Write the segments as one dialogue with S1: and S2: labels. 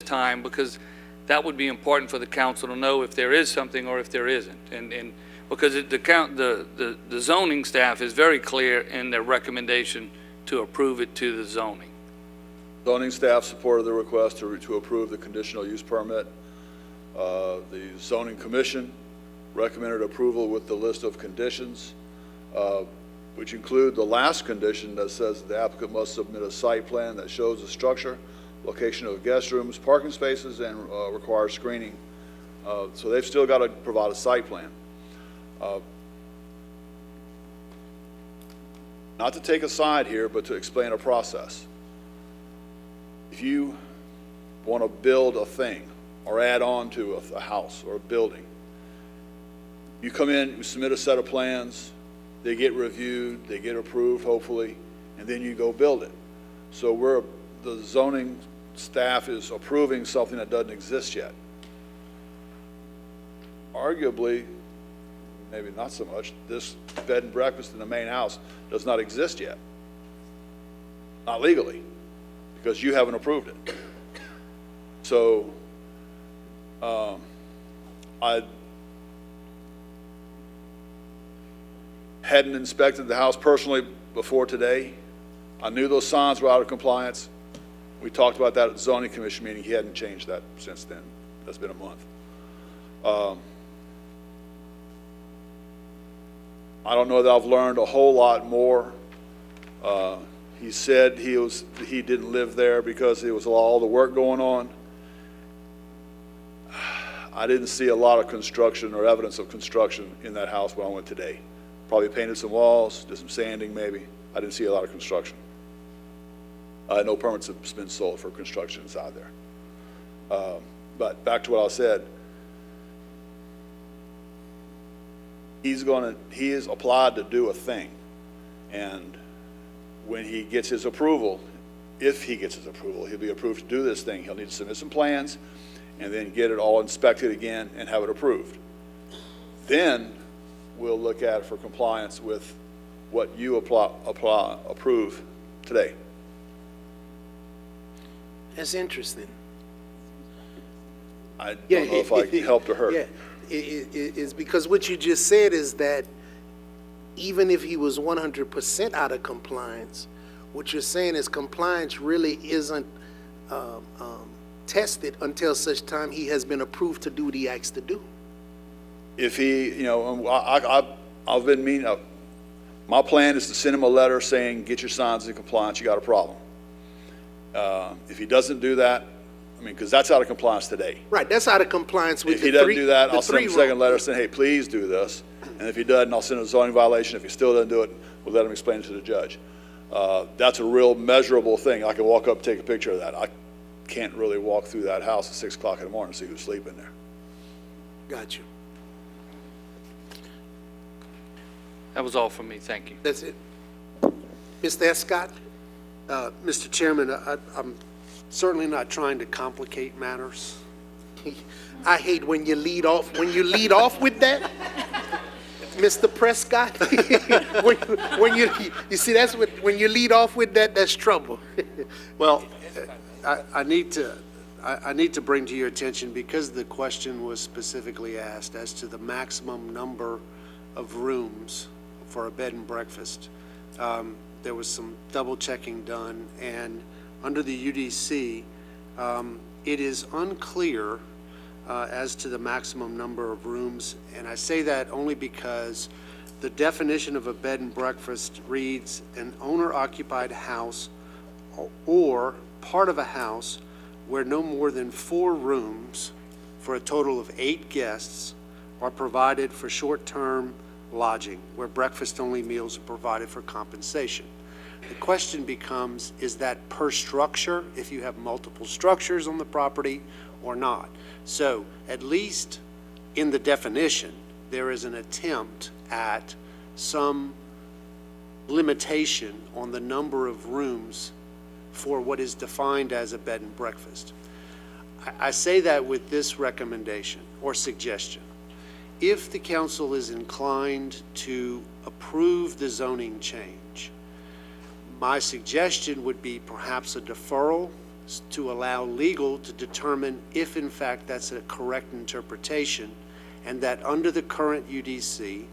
S1: time, because that would be important for the council to know if there is something or if there isn't. And because the zoning staff is very clear in their recommendation to approve it to the zoning.
S2: Zoning staff supported the request to approve the conditional use permit. The zoning commission recommended approval with the list of conditions, which include the last condition that says the applicant must submit a site plan that shows the structure, location of guest rooms, parking spaces, and requires screening. So they've still got to provide a site plan. Not to take a side here, but to explain a process. If you want to build a thing or add on to a house or a building, you come in, you submit a set of plans, they get reviewed, they get approved, hopefully, and then you go build it. So the zoning staff is approving something that doesn't exist yet. Arguably, maybe not so much, this bed and breakfast in the main house does not exist yet. Not legally, because you haven't approved it. So I hadn't inspected the house personally before today. I knew those signs were out of compliance. We talked about that at the zoning commission meeting. He hadn't changed that since then. That's been a month. I don't know that I've learned a whole lot more. He said he didn't live there because there was all the work going on. I didn't see a lot of construction or evidence of construction in that house when I went today. Probably painted some walls, did some sanding maybe. I didn't see a lot of construction. No permits have been sold for construction inside there. But back to what I said, he is applied to do a thing, and when he gets his approval, if he gets his approval, he'll be approved to do this thing. He'll need to submit some plans and then get it all inspected again and have it approved. Then we'll look at it for compliance with what you approve today.
S3: That's interesting.
S2: I don't know if I helped or hurt.
S3: Yeah, it's because what you just said is that even if he was 100% out of compliance, what you're saying is compliance really isn't tested until such time he has been approved to do what he asked to do. If he,
S2: I've been meaning, my plan is to send him a letter saying, get your signs in compliance, you got a problem. If he doesn't do that, because that's out of compliance today.
S3: Right, that's out of compliance with
S2: If he doesn't do that, I'll send him a second letter saying, hey, please do this. And if he doesn't, I'll send him a zoning violation. If he still doesn't do it, we'll let him explain it to the judge. That's a real measurable thing. I can walk up and take a picture of that. I can't really walk through that house at 6 o'clock in the morning and see who's sleeping there.
S3: Got you.
S1: That was all from me. Thank you.
S3: That's it. Mr. Escott?
S4: Mr. Chairman, I'm certainly not trying to complicate matters.
S3: I hate when you lead off with that. Mr. Prescott, when you see that's what, when you lead off with that, that's trouble.
S4: Well, I need to bring to your attention, because the question was specifically asked as to the maximum number of rooms for a bed and breakfast. There was some double checking done, and under the UDC, it is unclear as to the maximum number of rooms, and I say that only because the definition of a bed and breakfast reads an owner-occupied house or part of a house where no more than 4 rooms for a total of 8 guests are provided for short-term lodging, where breakfast-only meals are provided for compensation. The question becomes, is that per structure, if you have multiple structures on the property, or not? So at least in the definition, there is an attempt at some limitation on the number of rooms for what is defined as a bed and breakfast. I say that with this recommendation or suggestion. If the council is inclined to approve the zoning change, my suggestion would be perhaps a deferral to allow legal to determine if in fact that's a correct interpretation, and that under the current UDC,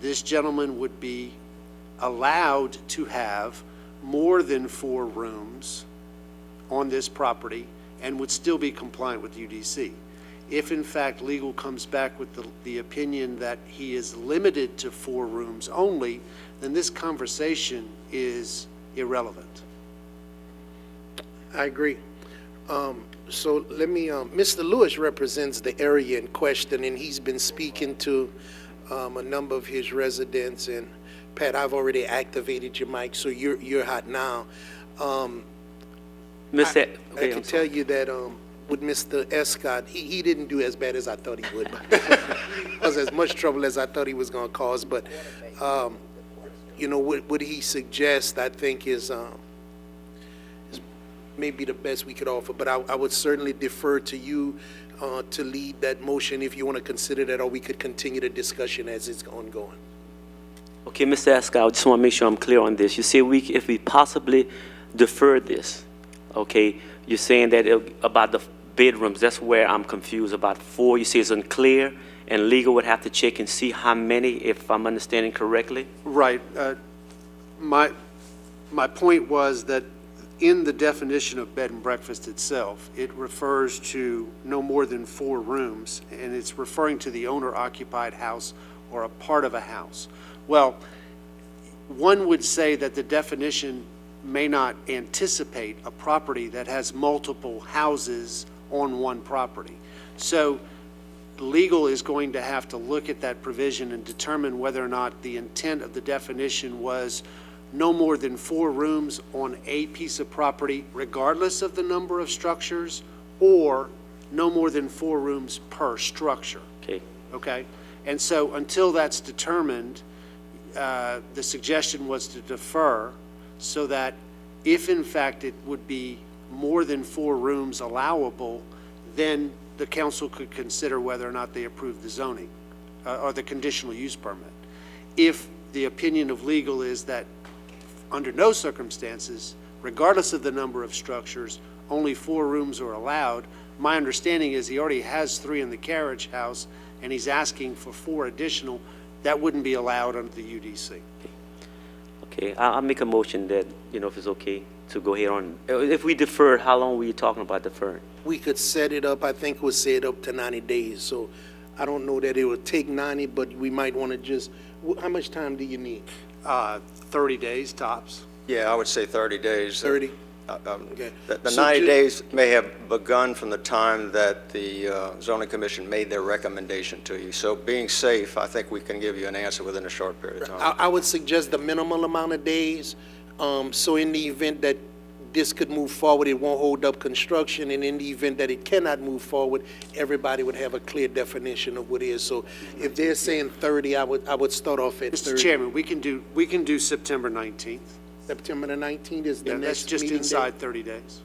S4: this gentleman would be allowed to have more than 4 rooms on this property and would still be compliant with UDC. If in fact legal comes back with the opinion that he is limited to 4 rooms only, then this conversation is irrelevant.
S3: I agree. So let me, Mr. Lewis represents the area in question, and he's been speaking to a number of his residents. And Pat, I've already activated your mic, so you're hot now. I can tell you that with Mr. Escott, he didn't do as bad as I thought he would. Caused as much trouble as I thought he was going to cause. But you know, what he suggests, I think, is maybe the best we could offer. But I would certainly defer to you to lead that motion if you want to consider that, or we could continue the discussion as it's ongoing.
S5: Okay, Mr. Escott, I just want to make sure I'm clear on this. You say if we possibly defer this, okay, you're saying that about the bedrooms, that's where I'm confused about 4. You say it's unclear, and legal would have to check and see how many, if I'm understanding correctly?
S4: Right. My point was that in the definition of bed and breakfast itself, it refers to no more than 4 rooms, and it's referring to the owner-occupied house or a part of a house. Well, one would say that the definition may not anticipate a property that has multiple houses on one property. So legal is going to have to look at that provision and determine whether or not the intent of the definition was no more than 4 rooms on a piece of property, regardless of the number of structures, or no more than 4 rooms per structure.
S5: Okay.
S4: Okay? And so until that's determined, the suggestion was to defer so that if in fact it would be more than 4 rooms allowable, then the council could consider whether or not they approve the zoning or the conditional use permit. If the opinion of legal is that under no circumstances, regardless of the number of structures, only 4 rooms are allowed, my understanding is he already has 3 in the carriage house and he's asking for 4 additional. That wouldn't be allowed under the UDC.
S5: Okay, I'll make a motion that, you know, if it's okay, to go ahead on. If we defer, how long were you talking about deferring?
S3: We could set it up, I think we'll set it up to 90 days. So I don't know that it would take 90, but we might want to just, how much time do you need?
S4: 30 days tops.
S6: Yeah, I would say 30 days.
S3: 30? Okay.
S6: The
S3: So
S6: 90 days may have begun from the time that the zoning commission made their recommendation to you. So being safe, I think we can give you an answer within a short period of time.
S3: I would suggest the minimal amount of days. So in the event that this could move forward, it won't hold up construction. And in the event that it cannot move forward, everybody would have a clear definition of what it is. So if they're saying 30, I would start off at 30.
S4: Mr. Chairman, we can do September 19th.
S3: September the 19th is the
S4: Yeah,
S3: next
S4: that's just
S3: meeting
S4: inside
S3: date?
S4: 30 days.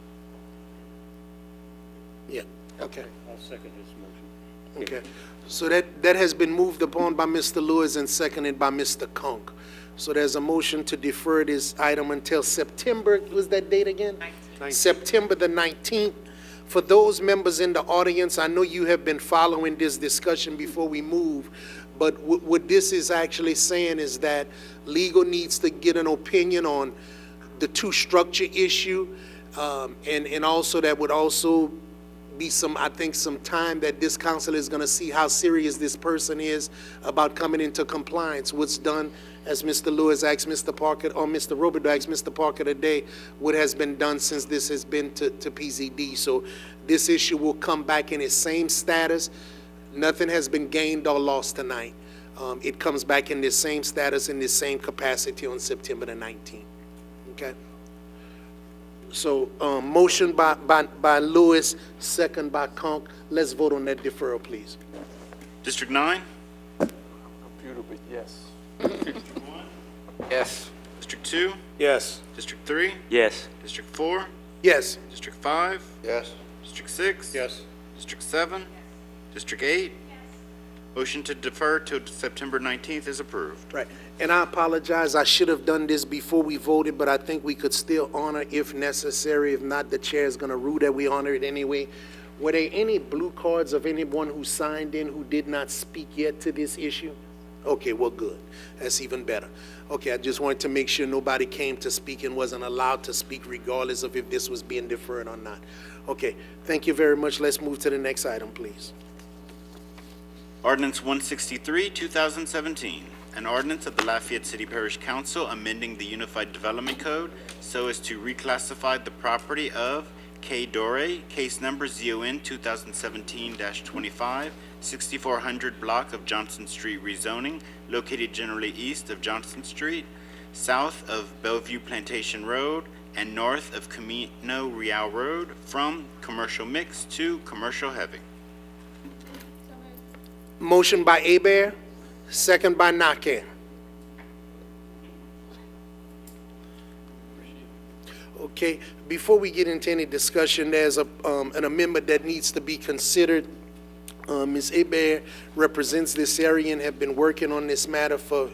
S3: Yeah, okay.
S7: I'll second his motion.
S3: Okay, so that has been moved upon by Mr. Lewis and seconded by Mr. Conk. So there's a motion to defer this item until September, was that date again?
S4: 19th.
S3: September the 19th. For those members in the audience, I know you have been following this discussion before we move, but what this is actually saying is that legal needs to get an opinion on the 2-structure issue, and also that would also be some time that this council is going to see how serious this person is about coming into compliance. What's done, as Mr. Lewis asked Mr. Parker, or Mr. Roberto asked Mr. Parker today, what has been done since this has been to PZD. So this issue will come back in its same status. Nothing has been gained or lost tonight. It comes back in this same status, in this same capacity on September the 19th. Okay? So motion by Lewis, second by Conk. Let's vote on that deferral, please.
S8: District 9?
S7: Yes.
S6: Yes.
S8: District 2?
S7: Yes.
S8: District 3?
S5: Yes.
S8: District 4?
S3: Yes.
S8: District 5?
S6: Yes.
S8: District 6?
S7: Yes.
S8: District 7? District 8? Motion to defer to September 19th is approved.
S3: Right, and I apologize, I should have done this before we voted, but I think we could still honor if necessary. If not, the chair is gonna rule that we honor it anyway. Were there any blue cards of anyone who signed in who did not speak yet to this issue? Okay, well, good, that's even better. Okay, I just wanted to make sure nobody came to speak and wasn't allowed to speak regardless of if this was being deferred or not. Okay, thank you very much, let's move to the next item, please.
S8: Ordinance 163, 2017, an ordinance of the Lafayette City Parish Council amending the Unified Development Code so as to reclassify the property of K. Dore, case number ZON 2017-25, 6400 block of Johnson Street rezoning, located generally east of Johnson Street, south of Bellevue Plantation Road, and north of Camino Real Road, from commercial mix to commercial heavy.
S3: Motion by Abear, second by Nakir. Okay, before we get into any discussion, there's an amendment that needs to be considered. Ms. Abear represents this area and have been working on this matter for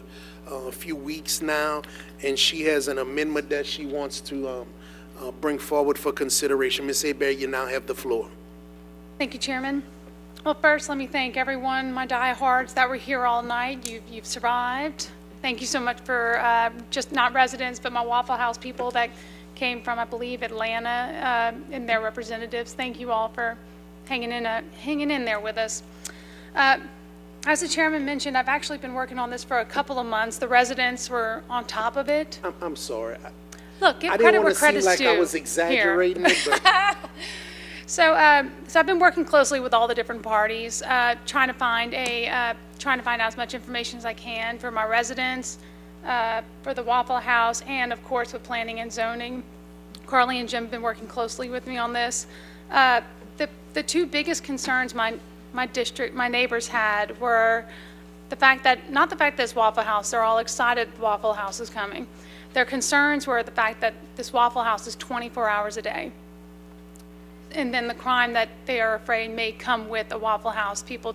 S3: a few weeks now, and she has an amendment that she wants to bring forward for consideration. Ms. Abear, you now have the floor.
S9: Thank you, Chairman. Well, first, let me thank everyone, my diehards that were here all night. You've survived. Thank you so much for just not residents, but my Waffle House people that came from, I believe, Atlanta, and their representatives. Thank you all for hanging in there with us. As the chairman mentioned, I've actually been working on this for a couple of months. The residents were on top of it.
S3: I'm sorry.
S9: Look, give
S3: I
S9: credit
S3: didn't
S9: where
S3: want to seem
S9: credit's
S3: like
S9: due.
S3: I was exaggerating it, but
S9: So I've been working closely with all the different parties, trying to find out as much information as I can for my residents, for the Waffle House, and of course with planning and zoning. Carly and Jim have been working closely with me on this. The two biggest concerns my neighbors had were not the fact that this Waffle House, they're all excited Waffle House is coming. Their concerns were the fact that this Waffle House is 24 hours a day. And then the crime that they are afraid may come with a Waffle House. People,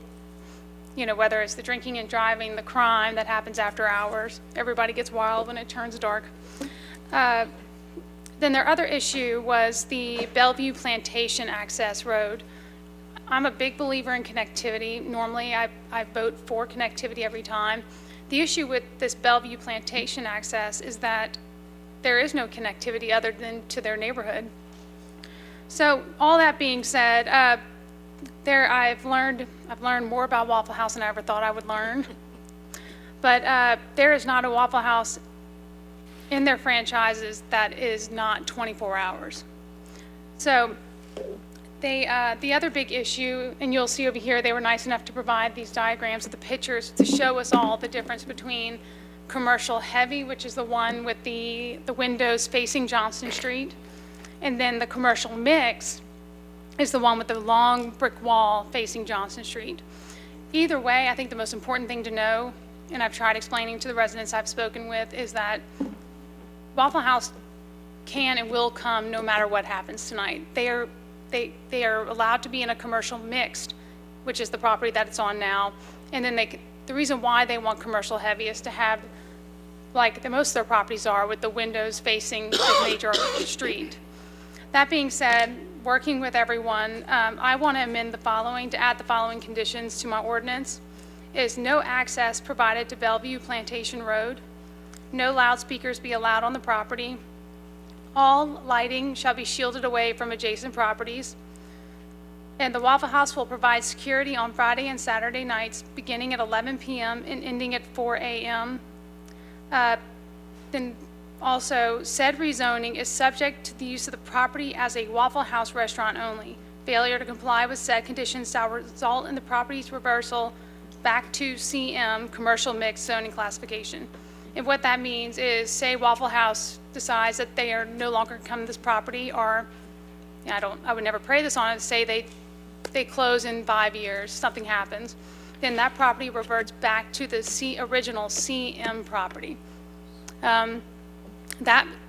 S9: whether it's the drinking and driving, the crime that happens after hours. Everybody gets wild when it turns dark. Then their other issue was the Bellevue Plantation Access Road. I'm a big believer in connectivity. Normally, I vote for connectivity every time. The issue with this Bellevue Plantation Access is that there is no connectivity other than to their neighborhood. So all that being said, I've learned more about Waffle House than I ever thought I would learn. But there is not a Waffle House in their franchises that is not 24 hours. So the other big issue, and you'll see over here, they were nice enough to provide these diagrams of the pictures to show us all the difference between commercial heavy, which is the one with the windows facing Johnson Street, and then the commercial mix is the one with the long brick wall facing Johnson Street. Either way, I think the most important thing to know, and I've tried explaining to the residents I've spoken with, is that Waffle House can and will come no matter what happens tonight. They are allowed to be in a commercial mixed, which is the property that it's on now. And then the reason why they want commercial heavy is to have, like most of their properties are, with the windows facing the major street. That being said, working with everyone, I want to amend the following, to add the following conditions to my ordinance, is no access provided to Bellevue Plantation Road, no loudspeakers be allowed on the property, all lighting shall be shielded away from adjacent properties, and the Waffle House will provide security on Friday and Saturday nights beginning at 11 p.m. and ending at 4 a.m. Then also, said rezoning is subject to the use of the property as a Waffle House restaurant only. Failure to comply with said conditions shall result in the property's reversal back to CM, commercial mixed zoning classification. And what that means is, say Waffle House decides that they are no longer going to come to this property, or I would never pray this on it, say they close in 5 years, something happens, then that property reverts back to the original CM property.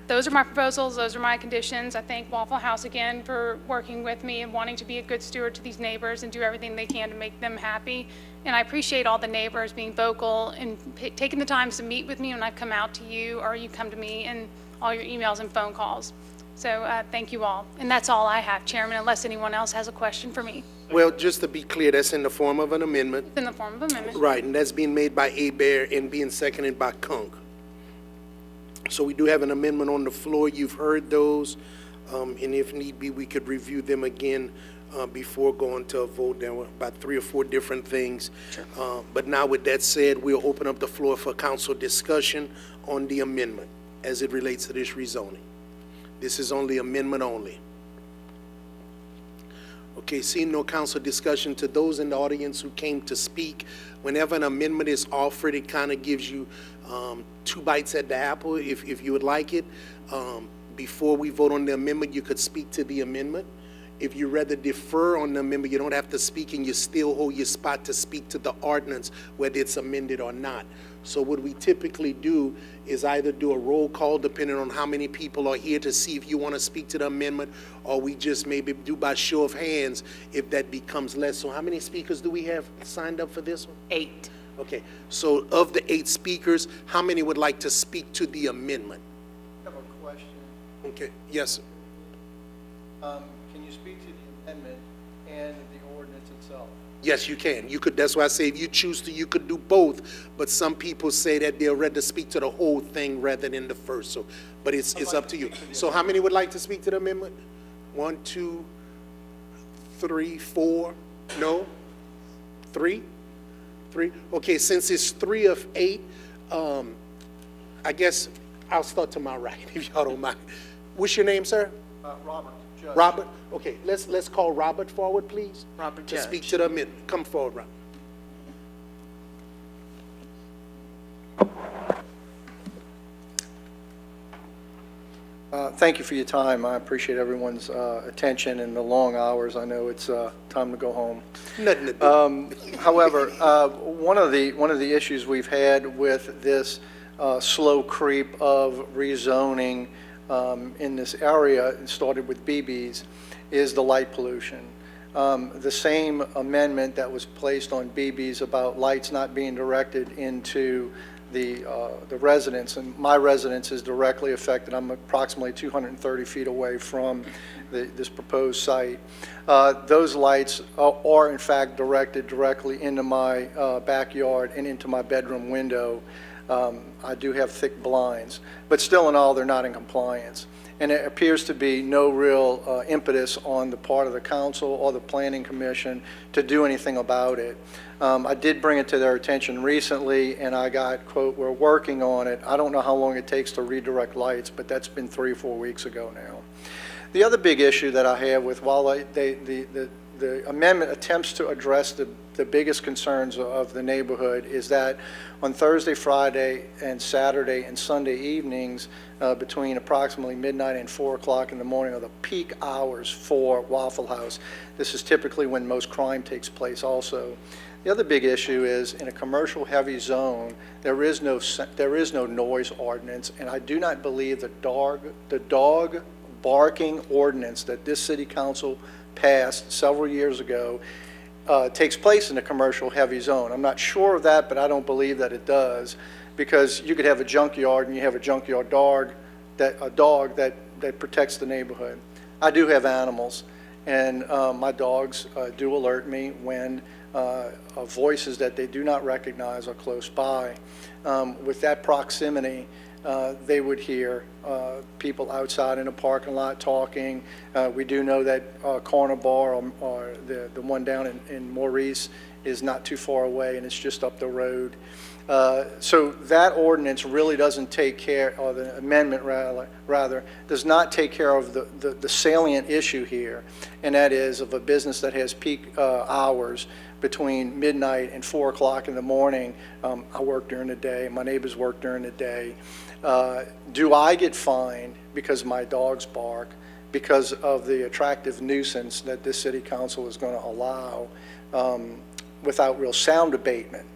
S9: Those are my proposals, those are my conditions. I thank Waffle House again for working with me and wanting to be a good steward to these neighbors and do everything they can to make them happy. And I appreciate all the neighbors being vocal and taking the time to meet with me when I've come out to you or you come to me, and all your emails and phone calls. So thank you all. And that's all I have, Chairman, unless anyone else has a question for me.
S3: Well, just to be clear, that's in the form of an amendment.
S9: It's in the form of amendment.
S3: Right, and that's being made by Bear and being seconded by Kunk. So we do have an amendment on the floor. You've heard those, and if need be, we could review them again before going to a vote. There were about 3 or 4 different things. Sure. But now with that said, we'll open up the floor for council discussion on the amendment as it relates to this rezoning. This is only amendment only. Okay, seeing no council discussion, to those in the audience who came to speak, whenever an amendment is offered, it kind of gives you 2 bites at the apple, if you would like it. Before we vote on the amendment, you could speak to the amendment. If you rather defer on the amendment, you don't have to speak, and you still hold your spot to speak to the ordinance, whether it's amended or not. So what we typically do is either do a roll call, depending on how many people are here, to see if you want to speak to the amendment, or we just maybe do by show of hands if that becomes less. So how many speakers do we have signed up for this one?
S10: 8.
S3: Okay, so of the 8 speakers, how many would like to speak to the amendment?
S11: I have a question.
S3: Okay, yes, sir.
S11: Can you speak to the amendment and the ordinance itself?
S3: Yes, you can. You could, that's why I say if you choose to, you could do both, but some people say that they'll rather speak to the whole thing rather than the first, so, but it's up to you. So how many would like to speak to the amendment? 1, 2, 3, 4, no? 3? 3? Okay, since it's 3 of 8, I guess I'll start to my right, if y'all don't mind. What's your name, sir?
S11: Robert, Judge.
S3: Robert? Okay, let's call Robert forward, please.
S10: Robert
S3: To
S10: Judge.
S3: speak to the amendment. Come forward, Robert.
S11: Thank you for your time. I appreciate everyone's attention and the long hours. I know it's time to go home.
S3: Nothing to do.
S11: However, one of the issues we've had with this slow creep of rezoning in this area, it started with BBs, is the light pollution. The same amendment that was placed on BBs about lights not being directed into the residence, and my residence is directly affected. I'm approximately 230 feet away from this proposed site. Those lights are in fact directed directly into my backyard and into my bedroom window. I do have thick blinds, but still in all, they're not in compliance. And it appears to be no real impetus on the part of the council or the planning commission to do anything about it. I did bring it to their attention recently, and I got, quote, "We're working on it." I don't know how long it takes to redirect lights, but that's been 3 or 4 weeks ago now. The other big issue that I have with, while the amendment attempts to address the biggest concerns of the neighborhood, is that on Thursday, Friday, and Saturday and Sunday evenings, between approximately midnight and 4 o'clock in the morning, are the peak hours for Waffle House. This is typically when most crime takes place also. The other big issue is, in a commercial heavy zone, there is no noise ordinance, and I do not believe the dog barking ordinance that this city council passed several years ago takes place in a commercial heavy zone. I'm not sure of that, but I don't believe that it does, because you could have a junkyard and you have a junkyard dog that protects the neighborhood. I do have animals, and my dogs do alert me when voices that they do not recognize are close by. With that proximity, they would hear people outside in a parking lot talking. We do know that Corner Bar, or the one down in Maurice, is not too far away, and it's just up the road. So that ordinance really doesn't take care, or the amendment rather, does not take care of the salient issue here, and that is of a business that has peak hours between midnight and 4 o'clock in the morning. I work during the day, my neighbors work during the day. Do I get fined because my dogs bark, because of the attractive nuisance that this city council is going to allow without real sound abatement?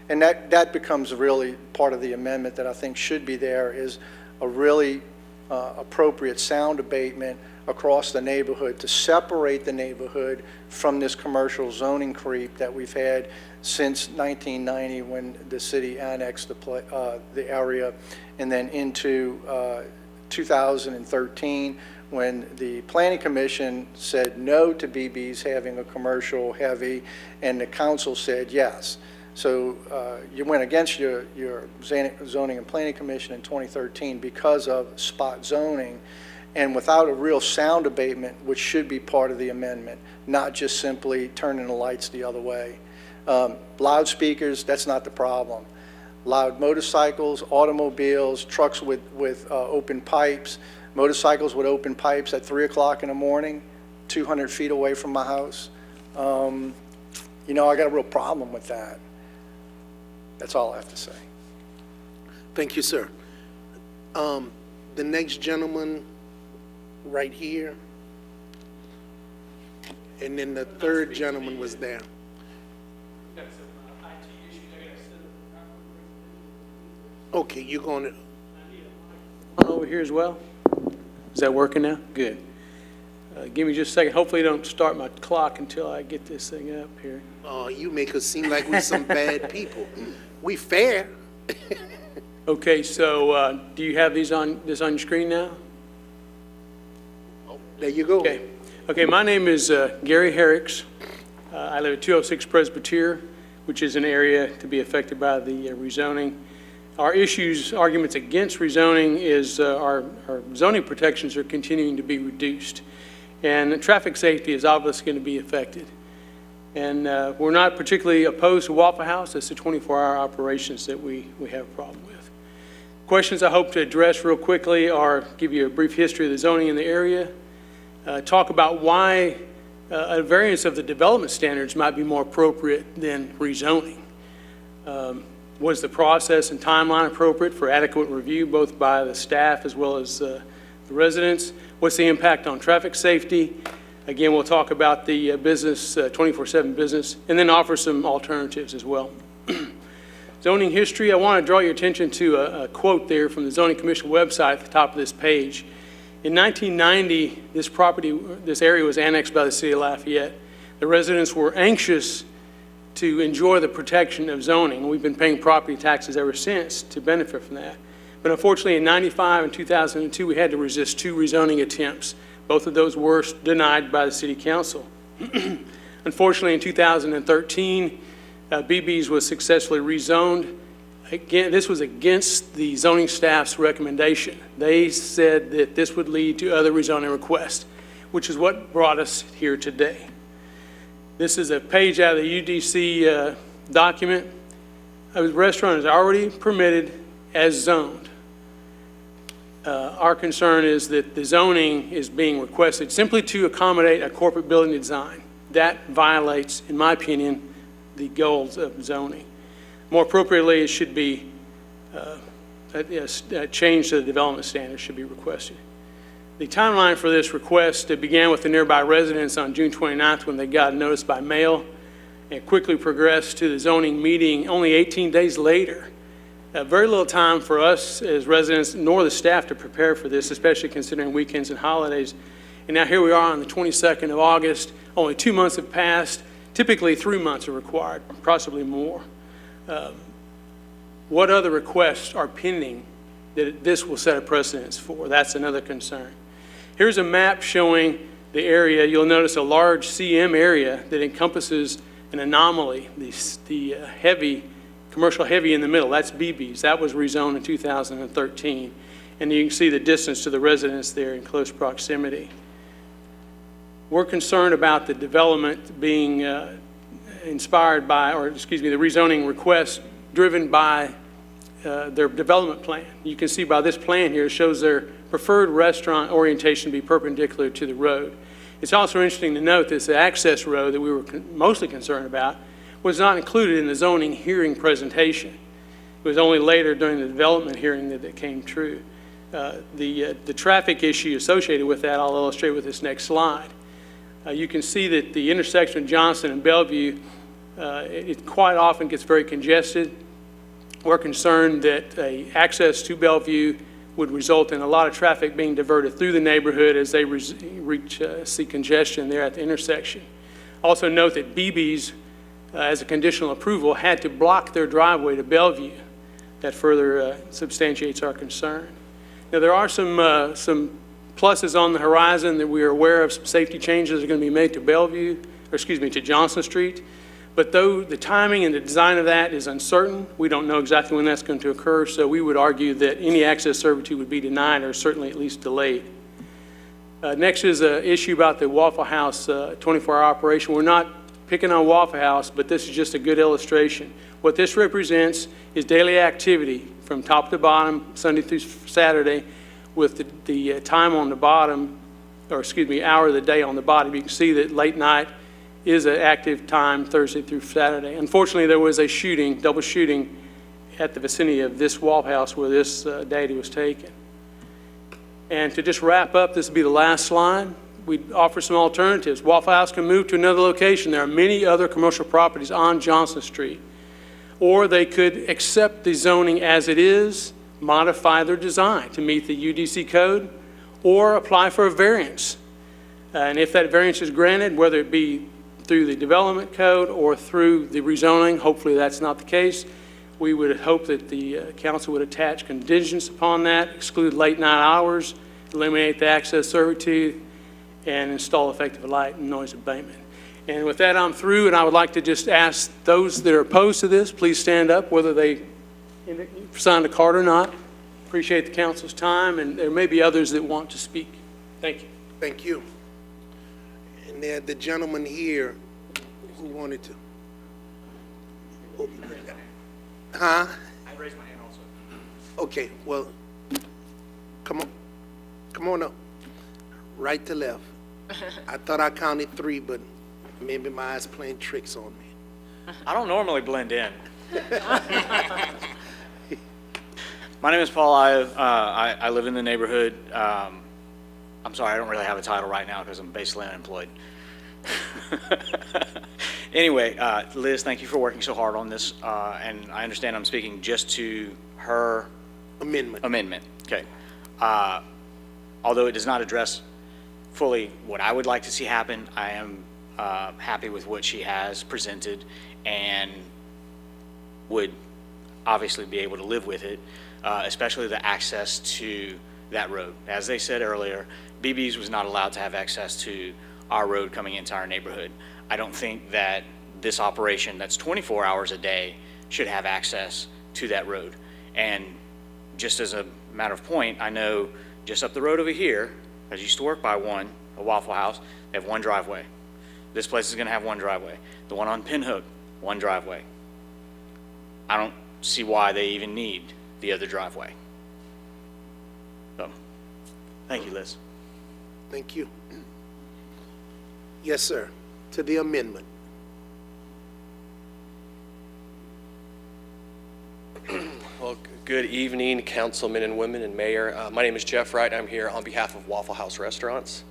S11: And that becomes really part of the amendment that I think should be there, is a really appropriate sound abatement across the neighborhood to separate the neighborhood from this commercial zoning creep that we've had since 1990 when the city annexed the area, and then into 2013 when the Planning Commission said no to BB's having a commercial heavy, and the council said yes. So you went against your zoning and planning commission in 2013 because of spot zoning, and without a real sound abatement, which should be part of the amendment, not just simply turning the lights the other way. Loudspeakers, that's not the problem. Loud motorcycles, automobiles, trucks with open pipes, motorcycles with open pipes at 3 o'clock in the morning, 200 feet away from my house. You know, I got a real problem with that. That's all I have to say.
S3: Thank you, sir. The next gentleman right here. And then the third gentleman was there. Okay, you're going to,
S7: Over here as well? Is that working now? Good. Give me just a second. Hopefully, don't start my clock until I get this thing up here.
S3: you make us seem like we're some bad people. We fair.
S7: Okay, so do you have this on your screen now?
S3: There you go.
S7: Okay. Okay, my name is Gary Herricks. I live at 206 Presbyterian, which is an area to be affected by the rezoning. Our arguments against rezoning is our zoning protections are continuing to be reduced, and traffic safety is obviously going to be affected. And we're not particularly opposed to Waffle House. It's the 24-hour operations that we have a problem with. Questions I hope to address real quickly are give you a brief history of the zoning in the area, talk about why a variance of the development standards might be more appropriate than rezoning. Was the process and timeline appropriate for adequate review, both by the staff as well as the residents? What's the impact on traffic safety? Again, we'll talk about the business, 24/7 business, and then offer some alternatives as well. Zoning history, I want to draw your attention to a quote there from the Zoning Commission website at the top of this page. In 1990, this area was annexed by the city of Lafayette. The residents were anxious to enjoy the protection of zoning. We've been paying property taxes ever since to benefit from that. But unfortunately, in 95 and 2002, we had to resist 2 rezoning attempts. Both of those were denied by the city council. Unfortunately, in 2013, BB's was successfully rezoned. Again, this was against the zoning staff's recommendation. They said that this would lead to other rezoning requests, which is what brought us here today. This is a page out of the UDC document. A restaurant is already permitted as zoned. Our concern is that the zoning is being requested simply to accommodate a corporate building design. That violates, in my opinion, the goals of zoning. More appropriately, it should be a change to the development standards should be requested. The timeline for this request began with the nearby residents on June 29th when they got a notice by mail, and quickly progressed to the zoning meeting only 18 days later. Very little time for us as residents nor the staff to prepare for this, especially considering weekends and holidays. And now here we are on the 22nd of August. Only 2 months have passed. Typically 3 months are required, possibly more. What other requests are pending that this will set a precedence for? That's another concern. Here's a map showing the area. You'll notice a large CM area that encompasses an anomaly, the heavy, commercial heavy in the middle. That's BB's. That was rezoned in 2013. And you can see the distance to the residents there in close proximity. We're concerned about the development being inspired by, or excuse me, the rezoning request driven by their development plan. You can see by this plan here, it shows their preferred restaurant orientation to be perpendicular to the road. It's also interesting to note that the access road that we were mostly concerned about was not included in the zoning hearing presentation. It was only later during the development hearing that it came true. The traffic issue associated with that I'll illustrate with this next slide. You can see that the intersection of Johnson and Bellevue, it quite often gets very congested. We're concerned that access to Bellevue would result in a lot of traffic being diverted through the neighborhood as they see congestion there at the intersection. Also note that BB's, as a conditional approval, had to block their driveway to Bellevue. That further substantiates our concern. Now, there are some pluses on the horizon that we are aware of. Some safety changes that are going to be made to Johnson Street. But though the timing and the design of that is uncertain, we don't know exactly when that's going to occur, so we would argue that any access servitude would be denied or certainly at least delayed. Next is an issue about the Waffle House 24-hour operation. We're not picking on Waffle House, but this is just a good illustration. What this represents is daily activity from top to bottom, Sunday through Saturday, with the time on the bottom, or excuse me, hour of the day on the bottom. You can see that late night is an active time Thursday through Saturday. Unfortunately, there was a shooting, double shooting, at the vicinity of this Waffle House where this data was taken. And to just wrap up, this will be the last slide. We offer some alternatives. Waffle House can move to another location. There are many other commercial properties on Johnson Street. Or they could accept the zoning as it is, modify their design to meet the UDC code, or apply for a variance. And if that variance is granted, whether it be through the development code or through the rezoning, hopefully that's not the case, we would hope that the council would attach conditions upon that, exclude late night hours, eliminate the access servitude, and install effective light and noise abatement. And with that, I'm through, and I would like to just ask those that are opposed to this, please stand up, whether they signed a card or not. Appreciate the council's time, and there may be others that want to speak. Thank you.
S3: Thank you. And there, the gentleman here who wanted to. Oh, huh?
S10: I raised my hand also.
S3: Okay, well, come on up. Right to left. I thought I counted 3, but maybe my eyes playing tricks on me.
S10: I don't normally blend in. My name is Paul. I live in the neighborhood. I'm sorry, I don't really have a title right now because I'm basically unemployed. Anyway, Liz, thank you for working so hard on this. And I understand I'm speaking just to her amendment. Okay. Although it does not address fully what I would like to see happen, I am happy with what she has presented and would obviously be able to live with it, especially the access to that road. As they said earlier, BB's was not allowed to have access to our road coming into our neighborhood. I don't think that this operation that's 24 hours a day should have access to that road. And just as a matter of point, I know just up the road over here, I used to work by a Waffle House, they have one driveway. This place is gonna have one driveway. The one on Pinhook, one driveway. I don't see why they even need the other driveway. So, thank you, Liz.
S3: Thank you. Yes, sir. To the amendment.
S12: Well, good evening, councilmen and women and mayor. My name is Jeff Wright. I'm here on behalf of Waffle House Restaurants.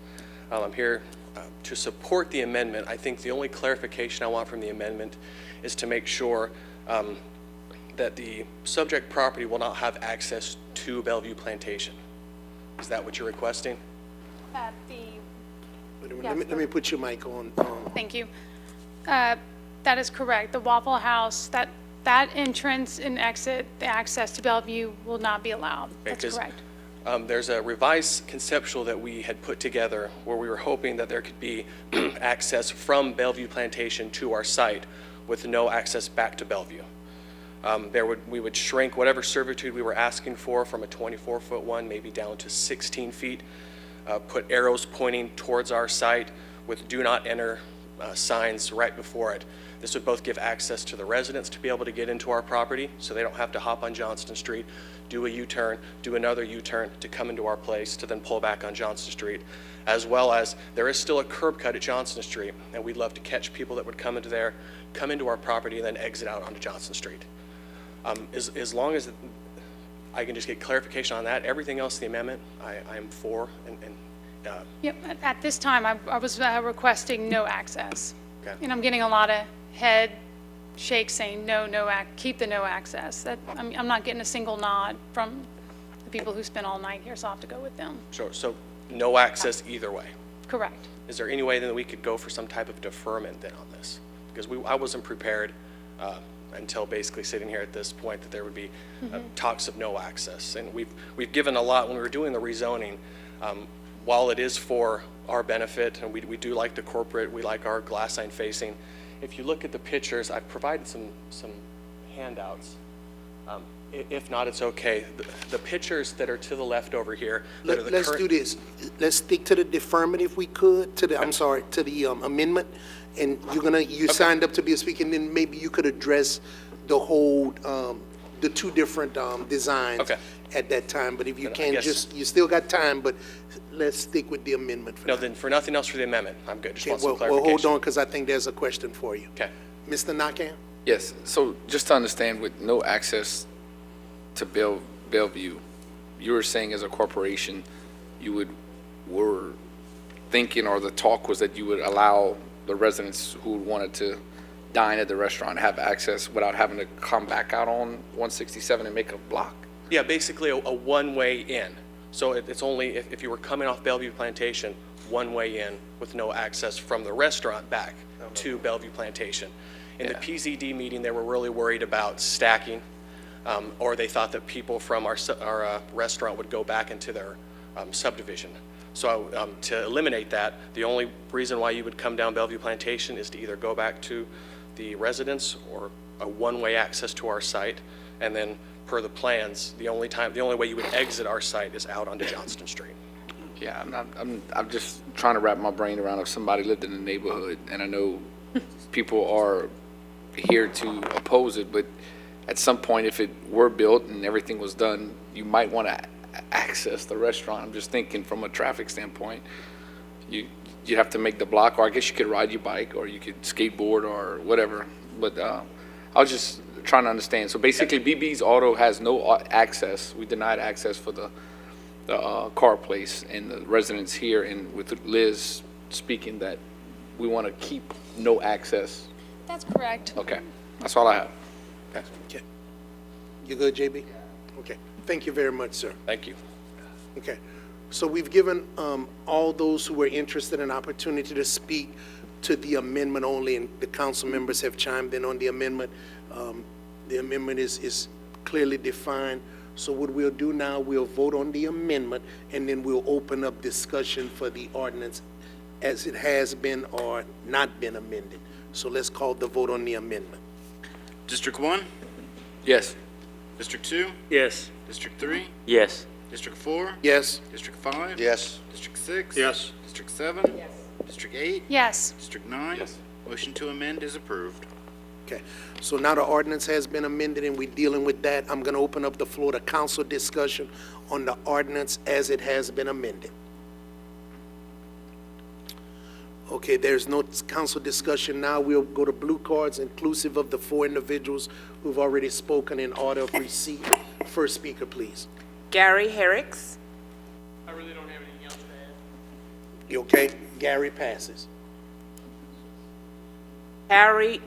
S12: I'm here to support the amendment. I think the only clarification I want from the amendment is to make sure that the subject property will not have access to Bellevue Plantation. Is that what you're requesting?
S3: Let me put your mic on.
S9: Thank you. That is correct. The Waffle House, that entrance and exit, the access to Bellevue will not be allowed. That's correct.
S12: There's a revised conceptual that we had put together where we were hoping that there could be access from Bellevue Plantation to our site with no access back to Bellevue. We would shrink whatever servitude we were asking for from a 24-foot one, maybe down to 16 feet, put arrows pointing towards our site with do not enter signs right before it. This would both give access to the residents to be able to get into our property so they don't have to hop on Johnston Street, do a U-turn, do another U-turn to come into our place to then pull back on Johnston Street, as well as there is still a curb cut at Johnston Street, and we'd love to catch people that would come into our property and then exit out onto Johnston Street. As long as I can just get clarification on that, everything else, the amendment, I am for.
S9: Yep, at this time, I was requesting no access.
S12: Okay.
S9: And I'm getting a lot of head shakes saying no, keep the no access. I'm not getting a single nod from the people who spend all night here, so I'll have to go with them.
S12: Sure, so no access either way.
S9: Correct.
S12: Is there any way then that we could go for some type of deferment then on this? Because I wasn't prepared until basically sitting here at this point that there would be talks of no access. And we've given a lot when we were doing the rezoning. While it is for our benefit, and we do like the corporate, we like our glass sign facing. If you look at the pictures, I've provided some handouts. If not, it's okay. The pictures that are to the left over here. that are the
S3: Let's
S12: current-
S3: do this. Let's stick to the deferment if we could, to the, I'm sorry, to the amendment. And you signed up to be a speaker, and then maybe you could address the whole, the two different designs
S12: Okay.
S3: at that time. But if you
S12: Then I
S3: can,
S12: guess-
S3: you still got time, but let's stick with the amendment for
S12: No,
S3: now.
S12: then for nothing else for the amendment, I'm good. Just
S3: Okay,
S12: want some
S3: well,
S12: clarification.
S3: hold on, because I think there's a question for you.
S12: Okay.
S3: Mr. Nakam?
S13: Yes, so just to understand, with no access to Bellevue, you were saying as a corporation, were thinking, or the talk was that you would allow the residents who wanted to dine at the restaurant have access without having to come back out on 167 and make a block?
S12: Yeah, basically a one-way in. So it's only, if you were coming off Bellevue Plantation, one way in with no access from the restaurant back to Bellevue Plantation. In the
S13: Yeah.
S12: PZD meeting, they were really worried about stacking, or they thought that people from our restaurant would go back into their subdivision. So to eliminate that, the only reason why you would come down Bellevue Plantation is to either go back to the residence or a one-way access to our site, and then per the plans, the only way you would exit our site is out onto Johnston Street.
S13: Yeah, I'm just trying to wrap my brain around if somebody lived in the neighborhood, and I know people are here to oppose it, but at some point, if it were built and everything was done, you might want to access the restaurant. I'm just thinking from a traffic standpoint, you'd have to make the block, or I guess you could ride your bike, or you could skateboard or whatever. But I was just trying to understand. So basically, BB's Auto has no access. We denied access for the car place, and the residents here, and with Liz speaking that we want to keep no access.
S9: That's correct.
S13: Okay, that's all I have.
S3: Okay. You good, JB? Okay. Thank you very much, sir.
S12: Thank you.
S3: Okay. So we've given all those who were interested an opportunity to speak to the amendment only, and the council members have chimed in on the amendment. The amendment is clearly defined. So what we'll do now, we'll vote on the amendment, and then we'll open up discussion for the ordinance as it has been or not been amended. So let's call the vote on the amendment.
S8: District 1,
S13: Yes.
S8: District 2,
S7: Yes.
S8: District 3,
S5: Yes.
S8: District 4,
S3: Yes?
S8: District 5,
S6: Yes.
S8: District 6.
S7: Yes.
S8: District 7. Yes. District 8.
S9: Yes.
S8: District 9. Motion to amend is approved.
S3: Okay, so now the ordinance has been amended and we're dealing with that. I'm going to open up the floor to council discussion on the ordinance as it has been amended. Okay, there's no council discussion now. We'll go to blue cards inclusive of the 4 individuals who've already spoken in order of receipt. First speaker, please.
S14: Gary Herricks.
S7: I really don't have anything else to add.
S3: You okay? Gary passes.
S14: Harry.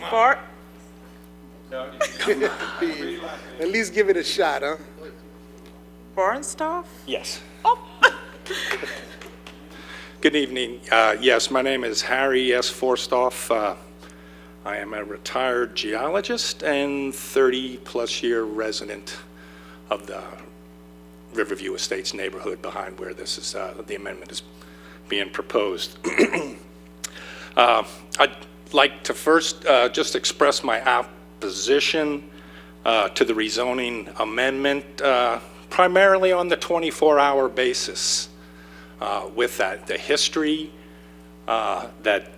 S14: Bart.
S3: At least give it a shot, huh?
S14: Barnstoff.
S15: Yes.
S14: Oh.
S15: Good evening. Yes, my name is Harry S. Forstoff. I am a retired geologist and 30-plus year resident of the Riverview Estates neighborhood behind where this is, the amendment is being proposed. I'd like to first just express my opposition to the rezoning amendment, primarily on the 24-hour basis. With that, the history that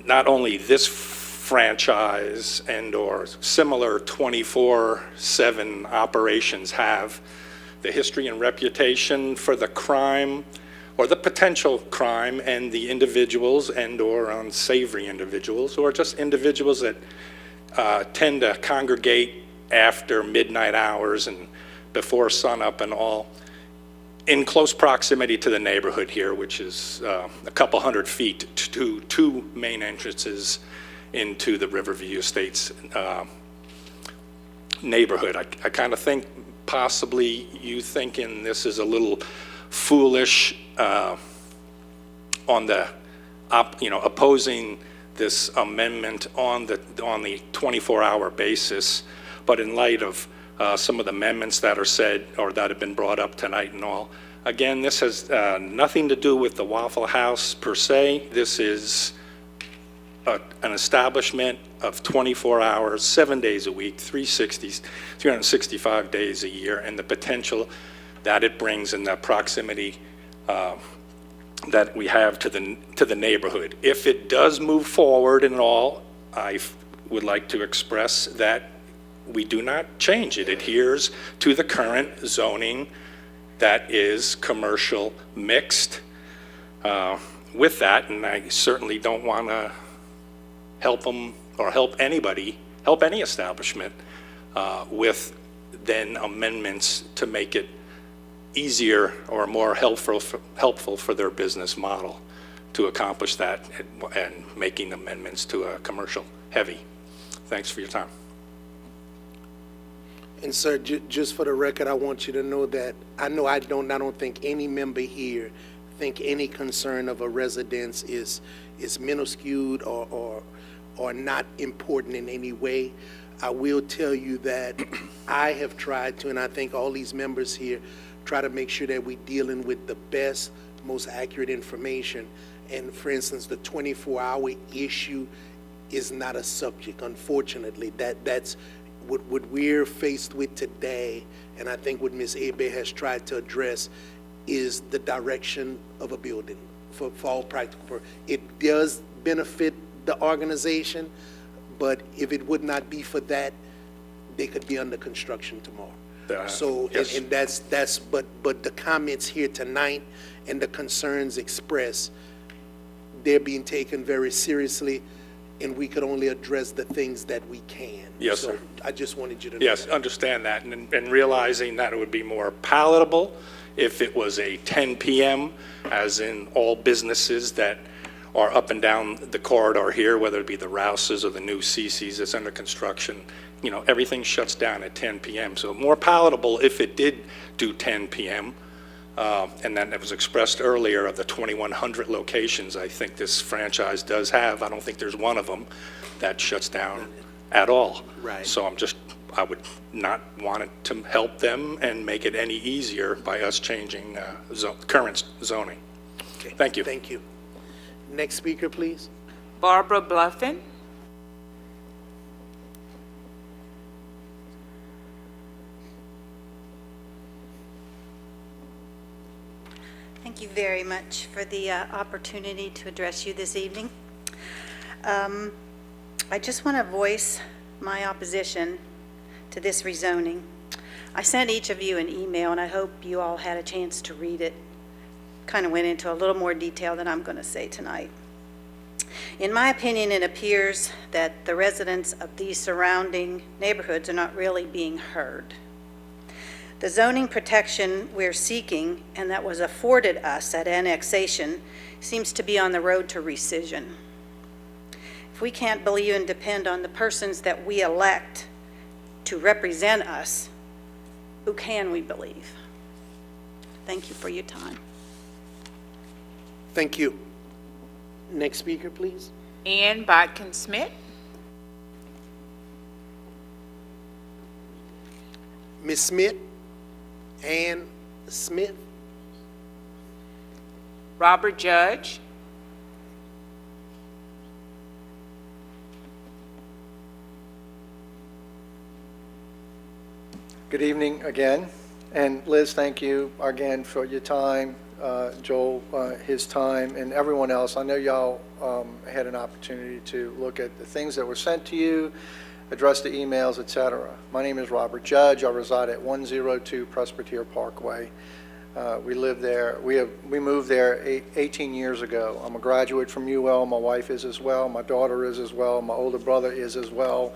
S15: not only this franchise and/or similar 24/7 operations have, the history and reputation for the crime or the potential crime and the individuals and/or unsavory individuals, or just individuals that tend to congregate after midnight hours and before sunup and all, in close proximity to the neighborhood here, which is a couple hundred feet to 2 main entrances into the Riverview Estates neighborhood. I kind of think possibly you thinking this is a little foolish on the, opposing this amendment on the 24-hour basis, but in light of some of the amendments that are said or that have been brought up tonight and all, again, this has nothing to do with the Waffle House per se. This is an establishment of 24 hours, 7 days a week, 365 days a year, and the potential that it brings in the proximity that we have to the neighborhood. If it does move forward and all, I would like to express that we do not change. It adheres to the current zoning that is commercial mixed with that, and I certainly don't want to help them or help anybody, help any establishment with then amendments to make it easier or more helpful for their business model to accomplish that and making amendments to a commercial heavy. Thanks for your time.
S3: And sir, just for the record, I want you to know that I don't think any member here think any concern of a residence is minuscule or not important in any way. I will tell you that I have tried to, and I think all these members here try to make sure that we're dealing with the best, most accurate information. And for instance, the 24-hour issue is not a subject, unfortunately. That's what we're faced with today, and I think what Ms. Abe has tried to address is the direction of a building for all practical purposes. It does benefit the organization, but if it would not be for that, they could be under construction tomorrow. So,
S15: yes.
S3: and that's but the comments here tonight and the concerns expressed, they're being taken very seriously, and we could only address the things that we can.
S15: Yes,
S3: so
S15: sir.
S3: I just wanted you to know.
S15: Yes, understand that, and realizing that it would be more palatable if it was a 10 p.m., as in all businesses that are up and down the corridor here, whether it be the Rouses or the new CC's that's under construction, everything shuts down at 10 p.m. So more palatable if it did do 10 p.m. And then it was expressed earlier of the 2,100 locations I think this franchise does have. I don't think there's one of them that shuts down at all.
S3: Right.
S15: So I would not want it to help them and make it any easier by us changing current zoning.
S3: Okay.
S15: Thank you.
S3: Thank you. Next speaker, please.
S14: Barbara Bluffin.
S16: Thank you very much for the opportunity to address you this evening. I just want to voice my opposition to this rezoning. I sent each of you an email, and I hope you all had a chance to read it. Kind of went into a little more detail than I'm going to say tonight. In my opinion, it appears that the residents of these surrounding neighborhoods are not really being heard. The zoning protection we're seeking and that was afforded us at annexation seems to be on the road to rescission. If we can't believe and depend on the persons that we elect to represent us, who can we believe? Thank you for your time.
S3: Thank you. Next speaker, please.
S14: Ann Bodkin-Smith.
S3: Ms. Smith. Ann Smith.
S14: Robert Judge.
S11: Good evening again. And Liz, thank you again for your time, Joel, his time, and everyone else. I know y'all had an opportunity to look at the things that were sent to you, address the emails, etc. My name is Robert Judge. I reside at 102 Presbyterian Parkway. We live there. We moved there 18 years ago. I'm a graduate from UL. My wife is as well. My daughter is as well. My older brother is as well.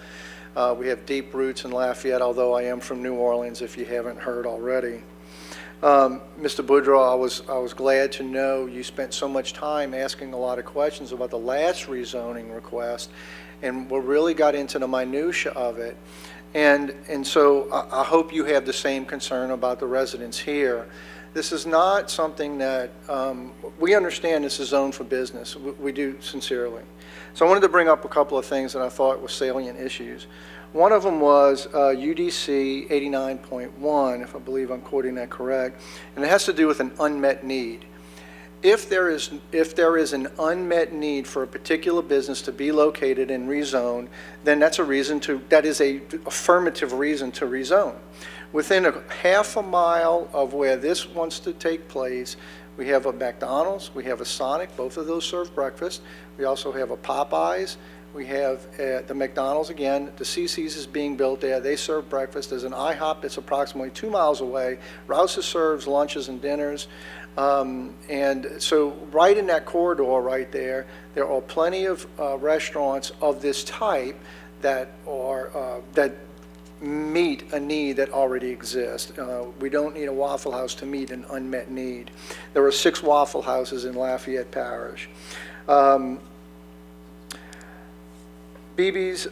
S11: We have deep roots in Lafayette, although I am from New Orleans, if you haven't heard already. Mr. Boudreau, I was glad to know you spent so much time asking a lot of questions about the last rezoning request, and we really got into the minutia of it. And so I hope you have the same concern about the residents here. This is not something that, we understand this is zoned for business. We do sincerely. So I wanted to bring up a couple of things that I thought were salient issues. One of them was UDC 89.1, if I believe I'm quoting that correct, and it has to do with an unmet need. If there is an unmet need for a particular business to be located and rezoned, then that is a affirmative reason to rezone. Within a half a mile of where this wants to take place, we have a McDonald's, we have a Sonic, both of those serve breakfast. We also have a Popeyes. We have the McDonald's again. The CC's is being built there. They serve breakfast. There's an IHOP that's approximately 2 miles away. Rouse's serves lunches and dinners. And so right in that corridor right there, there are plenty of restaurants of this type that meet a need that already exists. We don't need a Waffle House to meet an unmet need. There are 6 Waffle Houses in Lafayette Parish. BB's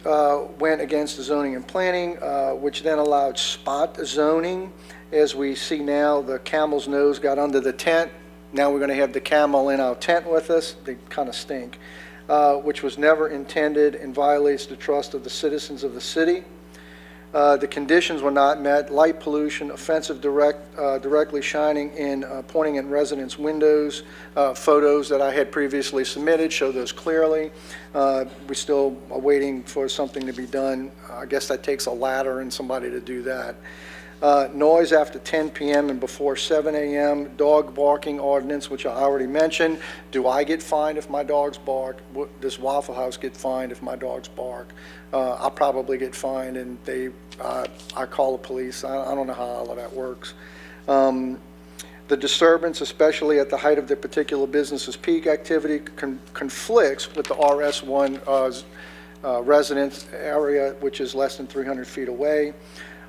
S11: went against the zoning and planning, which then allowed spot zoning. As we see now, the camel's nose got under the tent. Now we're going to have the camel in our tent with us. They kind of stink, which was never intended and violates the trust of the citizens of the city. The conditions were not met. Light pollution, offensive directly shining in, pointing in residents' windows. Photos that I had previously submitted show those clearly. We still are waiting for something to be done. I guess that takes a ladder and somebody to do that. Noise after 10 p.m. and before 7 a.m., dog barking ordinance, which I already mentioned. Do I get fined if my dogs bark? Does Waffle House get fined if my dogs bark? I'll probably get fined, and I call the police. I don't know how all of that works. The disturbance, especially at the height of the particular business's peak activity, conflicts with the RS1 residence area, which is less than 300 feet away.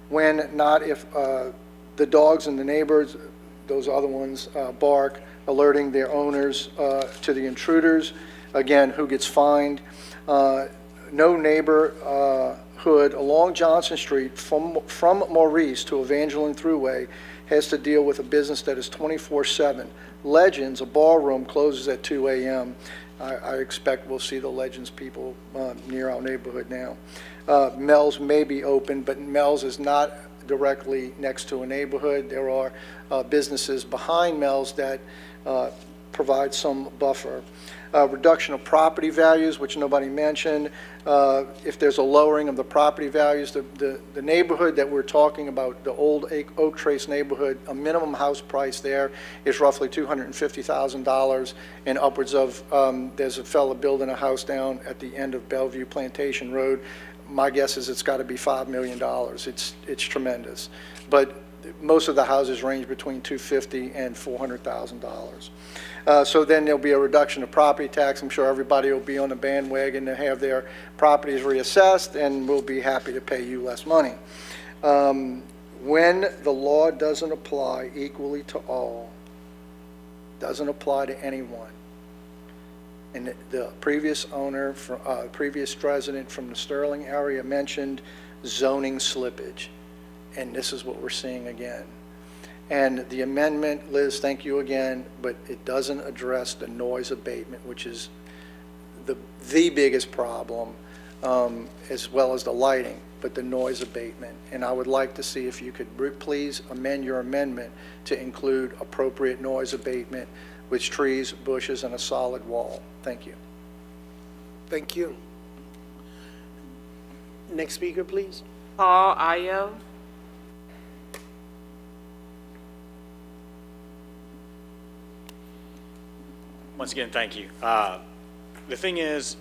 S11: When not, if the dogs and the neighbors, those other ones, bark, alerting their owners to the intruders. Again, who gets fined? No neighborhood along Johnson Street from Maurice to Evangeline Thruway has to deal with a business that is 24/7. Legends, a ballroom, closes at 2 a.m. I expect we'll see the Legends people near our neighborhood now. Mel's may be open, but Mel's is not directly next to a neighborhood. There are businesses behind Mel's that provide some buffer. Reduction of property values, which nobody mentioned. If there's a lowering of the property values, the neighborhood that we're talking about, the old Oak Trace neighborhood, a minimum house price there is roughly $250,000, and upwards of, there's a fella building a house down at the end of Bellevue Plantation Road. My guess is it's got to be $5 million. It's tremendous. But most of the houses range between $250,000 and $400,000. So then there'll be a reduction of property tax. I'm sure everybody will be on the bandwagon to have their properties reassessed, and we'll be happy to pay you less money. When the law doesn't apply equally to all, doesn't apply to anyone, and the previous owner, previous resident from the Sterling area mentioned zoning slippage, and this is what we're seeing again. And the amendment, Liz, thank you again, but it doesn't address the noise abatement, which is the biggest problem, as well as the lighting, but the noise abatement. And I would like to see if you could please amend your amendment to include appropriate noise abatement with trees, bushes, and a solid wall. Thank you.
S3: Thank you. Next speaker, please.
S14: Paul Ayo.
S10: Once again, thank you. The thing is,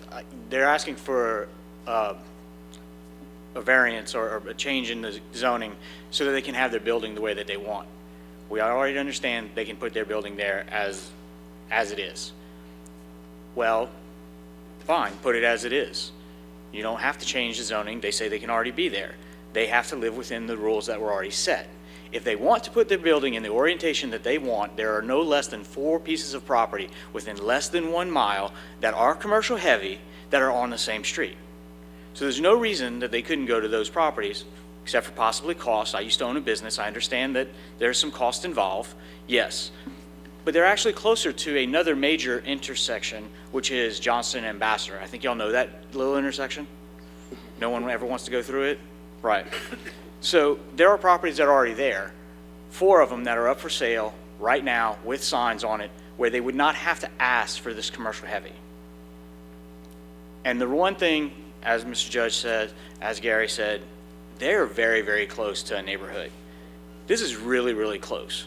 S10: they're asking for a variance or a change in the zoning so that they can have their building the way that they want. We already understand they can put their building there as it is. Well, fine, put it as it is. You don't have to change the zoning. They say they can already be there. They have to live within the rules that were already set. If they want to put their building in the orientation that they want, there are no less than 4 pieces of property within less than 1 mile that are commercial heavy that are on the same street. So there's no reason that they couldn't go to those properties, except for possibly cost. I used to own a business. I understand that there's some cost involved, yes. But they're actually closer to another major intersection, which is Johnson and Ambassador. I think y'all know that little intersection? No one ever wants to go through it? Right. So there are properties that are already there, 4 of them that are up for sale right now with signs on it, where they would not have to ask for this commercial heavy. And the one thing, as Mr. Judge said, as Gary said, they're very, very close to a neighborhood. This is really, really close.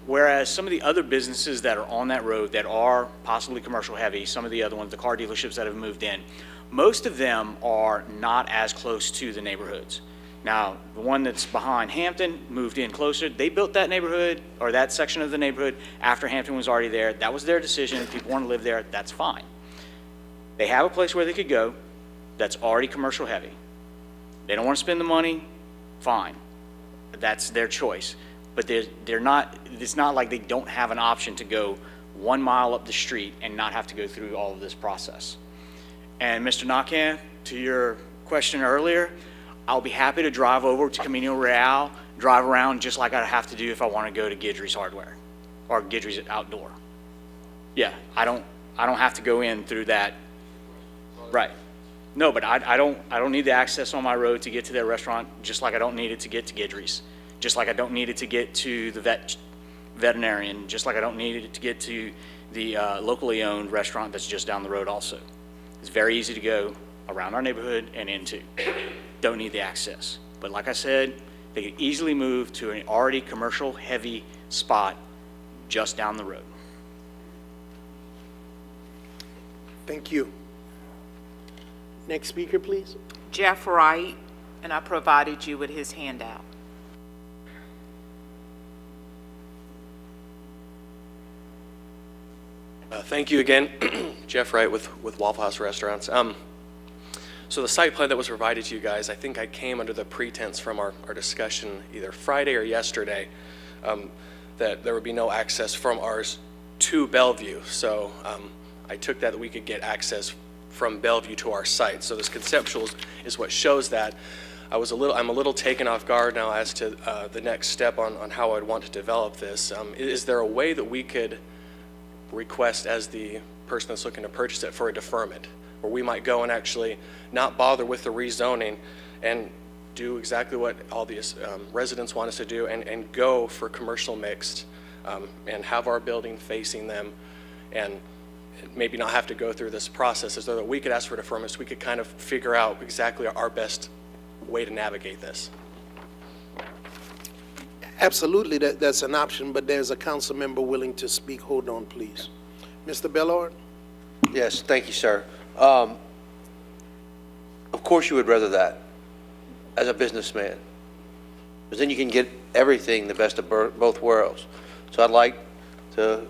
S10: Whereas some of the other businesses that are on that road that are possibly commercial heavy, some of the other ones, the car dealerships that have moved in, most of them are not as close to the neighborhoods. Now, the one that's behind Hampton moved in closer. They built that neighborhood, or that section of the neighborhood, after Hampton was already there. That was their decision. If people want to live there, that's fine. They have a place where they could go that's already commercial heavy. They don't want to spend the money, fine. That's their choice. But they're not, it's not like they don't have an option to go 1 mile up the street and not have to go through all of this process. And Mr. Nakhan, to your question earlier, I'll be happy to drive over to Camino Real, drive around just like I'd have to do if I want to go to Guidry's Hardware or Guidry's Outdoor. Yeah, I don't have to go in through that. Right. No, but I don't need the access on my road to get to their restaurant, just like I don't need it to get to Guidry's. Just like I don't need it to get to the veterinarian, just like I don't need it to get to the locally owned restaurant that's just down the road also. It's very easy to go around our neighborhood and into. Don't need the access. But like I said, they could easily move to an already commercial heavy spot just down the road.
S3: Thank you. Next speaker, please.
S14: Jeff Wright, and I provided you with his handout.
S12: Thank you again. Jeff Wright with Waffle House Restaurants. So the site plan that was provided to you guys, I think I came under the pretense from our discussion either Friday or yesterday that there would be no access from ours to Bellevue. So I took that we could get access from Bellevue to our site. So this conceptual is what shows that. I'm a little taken off guard now as to the next step on how I'd want to develop this. Is there a way that we could request as the person that's looking to purchase it for a deferment, where we might go and actually not bother with the rezoning and do exactly what all these residents want us to do and go for commercial mixed and have our building facing them and maybe not have to go through this process, so that we could ask for deferment so we could kind of figure out exactly our best way to navigate this.
S3: Absolutely, that's an option, but there's a council member willing to speak. Hold on, please. Mr. Bellard?
S17: Yes, thank you, sir. Of course you would rather that as a businessman, because then you can get everything, the best of both worlds. So I'd like to,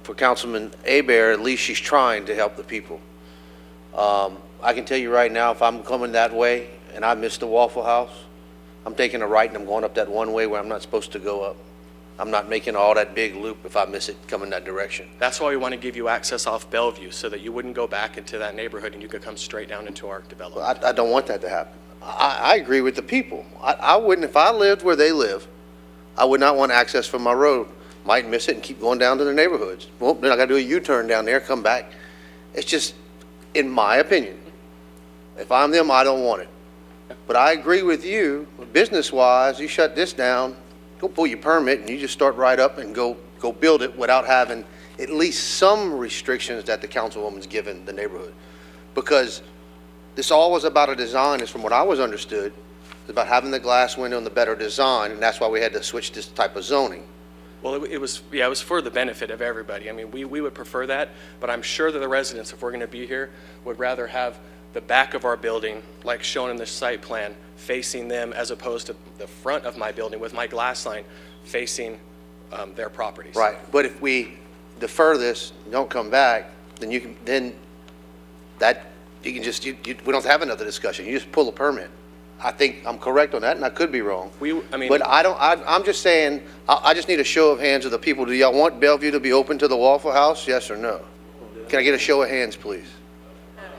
S17: for Councilman Hebert, at least she's trying to help the people. I can tell you right now, if I'm coming that way and I miss the Waffle House, I'm taking a right and I'm going up that one way where I'm not supposed to go up. I'm not making all that big loop if I miss it coming that direction.
S12: That's why we want to give you access off Bellevue, so that you wouldn't go back into that neighborhood and you could come straight down into our development.
S17: I don't want that to happen. I agree with the people. I wouldn't, if I lived where they live, I would not want access from my road. Might miss it and keep going down to the neighborhoods. Well, then I got to do a U-turn down there, come back. It's just, in my opinion, if I'm them, I don't want it. But I agree with you, business-wise, you shut this down, go pull your permit, and you just start right up and go build it without having at least some restrictions that the councilwoman's given the neighborhood. Because this all was about a design, is from what I was understood, it's about having the glass window and the better design, and that's why we had to switch this type of zoning.
S12: Well, it was for the benefit of everybody. I mean, we would prefer that, but I'm sure that the residents, if we're going to be here, would rather have the back of our building, like shown in the site plan, facing them, as opposed to the front of my building with my glass line facing their properties.
S17: Right, but if we defer this, don't come back, then you can just, we don't have another discussion. You just pull a permit. I think I'm correct on that, and I could be wrong. But I'm just saying, I just need a show of hands of the people. Do y'all want Bellevue to be open to the Waffle House? Yes or no? Can I get a show of hands, please?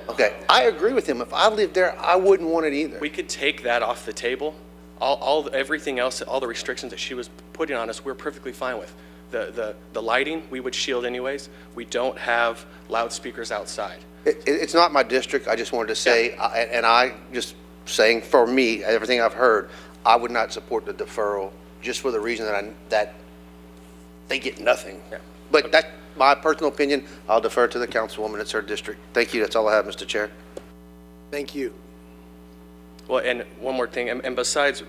S17: Okay, I agree with him. If I lived there, I wouldn't want it either.
S12: We could take that off the table. Everything else, all the restrictions that she was putting on us, we're perfectly fine with. The lighting, we would shield anyways. We don't have loudspeakers outside.
S17: It's not my district. I just wanted to say, and I just saying for me, everything I've heard, I would not support the deferral just for the reason that they get nothing.
S12: Yeah.
S17: But that's my personal opinion. I'll defer to the councilwoman. It's her district. Thank you. That's all I have, Mr. Chair.
S3: Thank you.
S12: Well, and one more thing, and besides,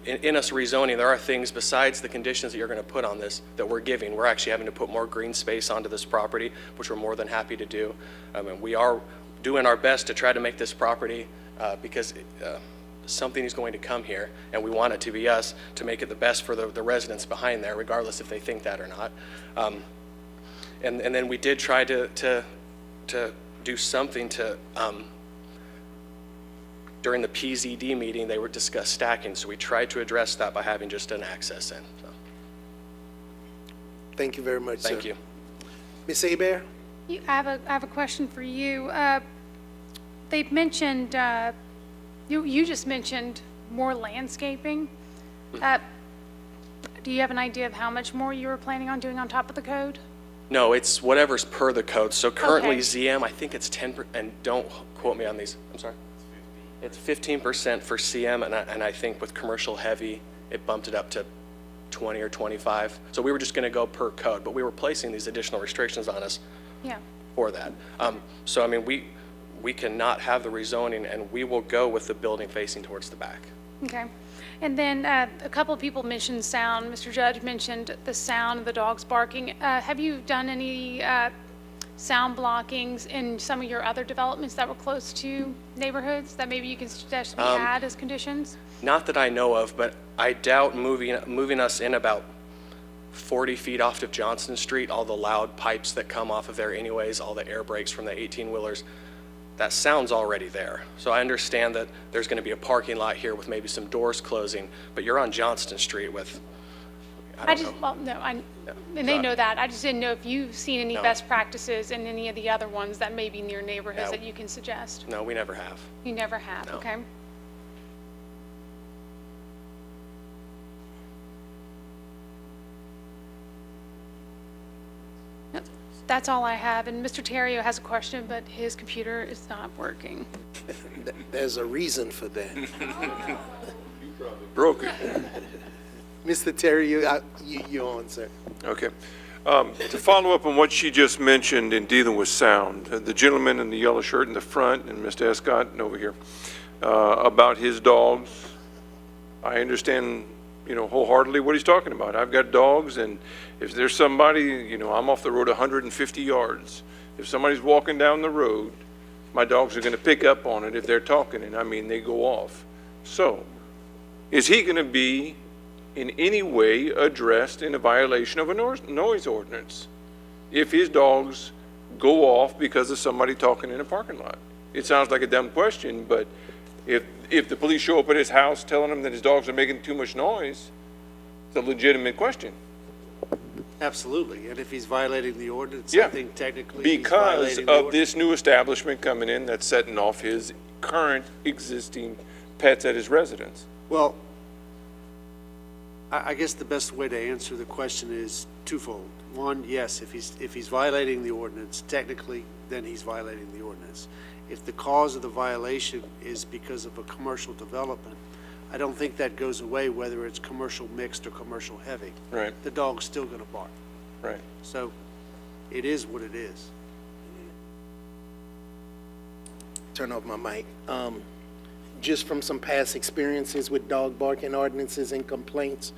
S12: in us rezoning, there are things besides the conditions that you're going to put on this that we're giving. We're actually having to put more green space onto this property, which we're more than happy to do. And we are doing our best to try to make this property, because something is going to come here, and we want it to be us, to make it the best for the residents behind there, regardless if they think that or not. And then we did try to do something to, during the PZD meeting, they were discussed stacking, so we tried to address that by having just an access in. So.
S3: Thank you very much, sir.
S12: Thank you.
S3: Ms. Hebert?
S9: I have a question for you. They've mentioned, you just mentioned more landscaping. Do you have an idea of how much more you were planning on doing on top of the code?
S12: No, it's whatever's per the code. So currently
S9: Okay.
S12: ZM, I think it's 10%, and don't quote me on these, I'm sorry. It's 15% for CM, and I think with commercial heavy, it bumped it up to 20 or 25. So we were just gonna go per code, but we were placing these additional restrictions on us
S9: Yeah.
S12: for that. So I mean, we cannot have the rezoning, and we will go with the building facing towards the back.
S9: Okay. And then a couple of people mentioned sound. Mr. Judge mentioned the sound of the dogs barking. Have you done any sound blockings in some of your other developments that were close to neighborhoods that maybe you can suggest we add as conditions?
S12: Not that I know of, but I doubt moving us in about 40 feet off of Johnson Street, all the loud pipes that come off of there anyways, all the air brakes from the 18-wheelers, that sound's already there. So I understand that there's going to be a parking lot here with maybe some doors closing, but you're on Johnston Street with, I don't know.
S9: Well, no, and they know that. I just didn't know if you've seen any
S12: No.
S9: best practices in any of the other ones that may be near neighborhoods
S12: No.
S9: that you can suggest.
S12: No, we never have.
S9: You never have,
S12: No.
S9: okay? Yep, that's all I have. And Mr. Terrio has a question, but his computer is not working.
S3: There's a reason for that.
S18: Broke it.
S3: Mr. Terrio, you're on, sir.
S18: Okay. To follow up on what she just mentioned in dealing with sound, the gentleman in the yellow shirt in the front and Mr. Escott over here, about his dogs, I understand, wholeheartedly what he's talking about. I've got dogs, and if there's somebody, I'm off the road 150 yards. If somebody's walking down the road, my dogs are going to pick up on it if they're talking, and I mean, they go off. So, is he going to be in any way addressed in a violation of a noise ordinance if his dogs go off because of somebody talking in a parking lot? It sounds like a dumb question, but if the police show up at his house telling him that his dogs are making too much noise, it's a legitimate question.
S4: Absolutely, and if he's violating the ordinance,
S18: Yeah.
S4: I think technically he's
S18: Because
S4: violating the
S18: of
S4: ordinance.
S18: this new establishment coming in that's setting off his current existing pets at his residence.
S4: Well, I guess the best way to answer the question is twofold. One, yes, if he's violating the ordinance, technically, then he's violating the ordinance. If the cause of the violation is because of a commercial development, I don't think that goes away whether it's commercial mixed or commercial heavy.
S18: Right.
S4: The dog's still gonna bark.
S18: Right.
S4: So it is what it is.
S3: Turn off my mic. Just from some past experiences with dog barking ordinances and complaints,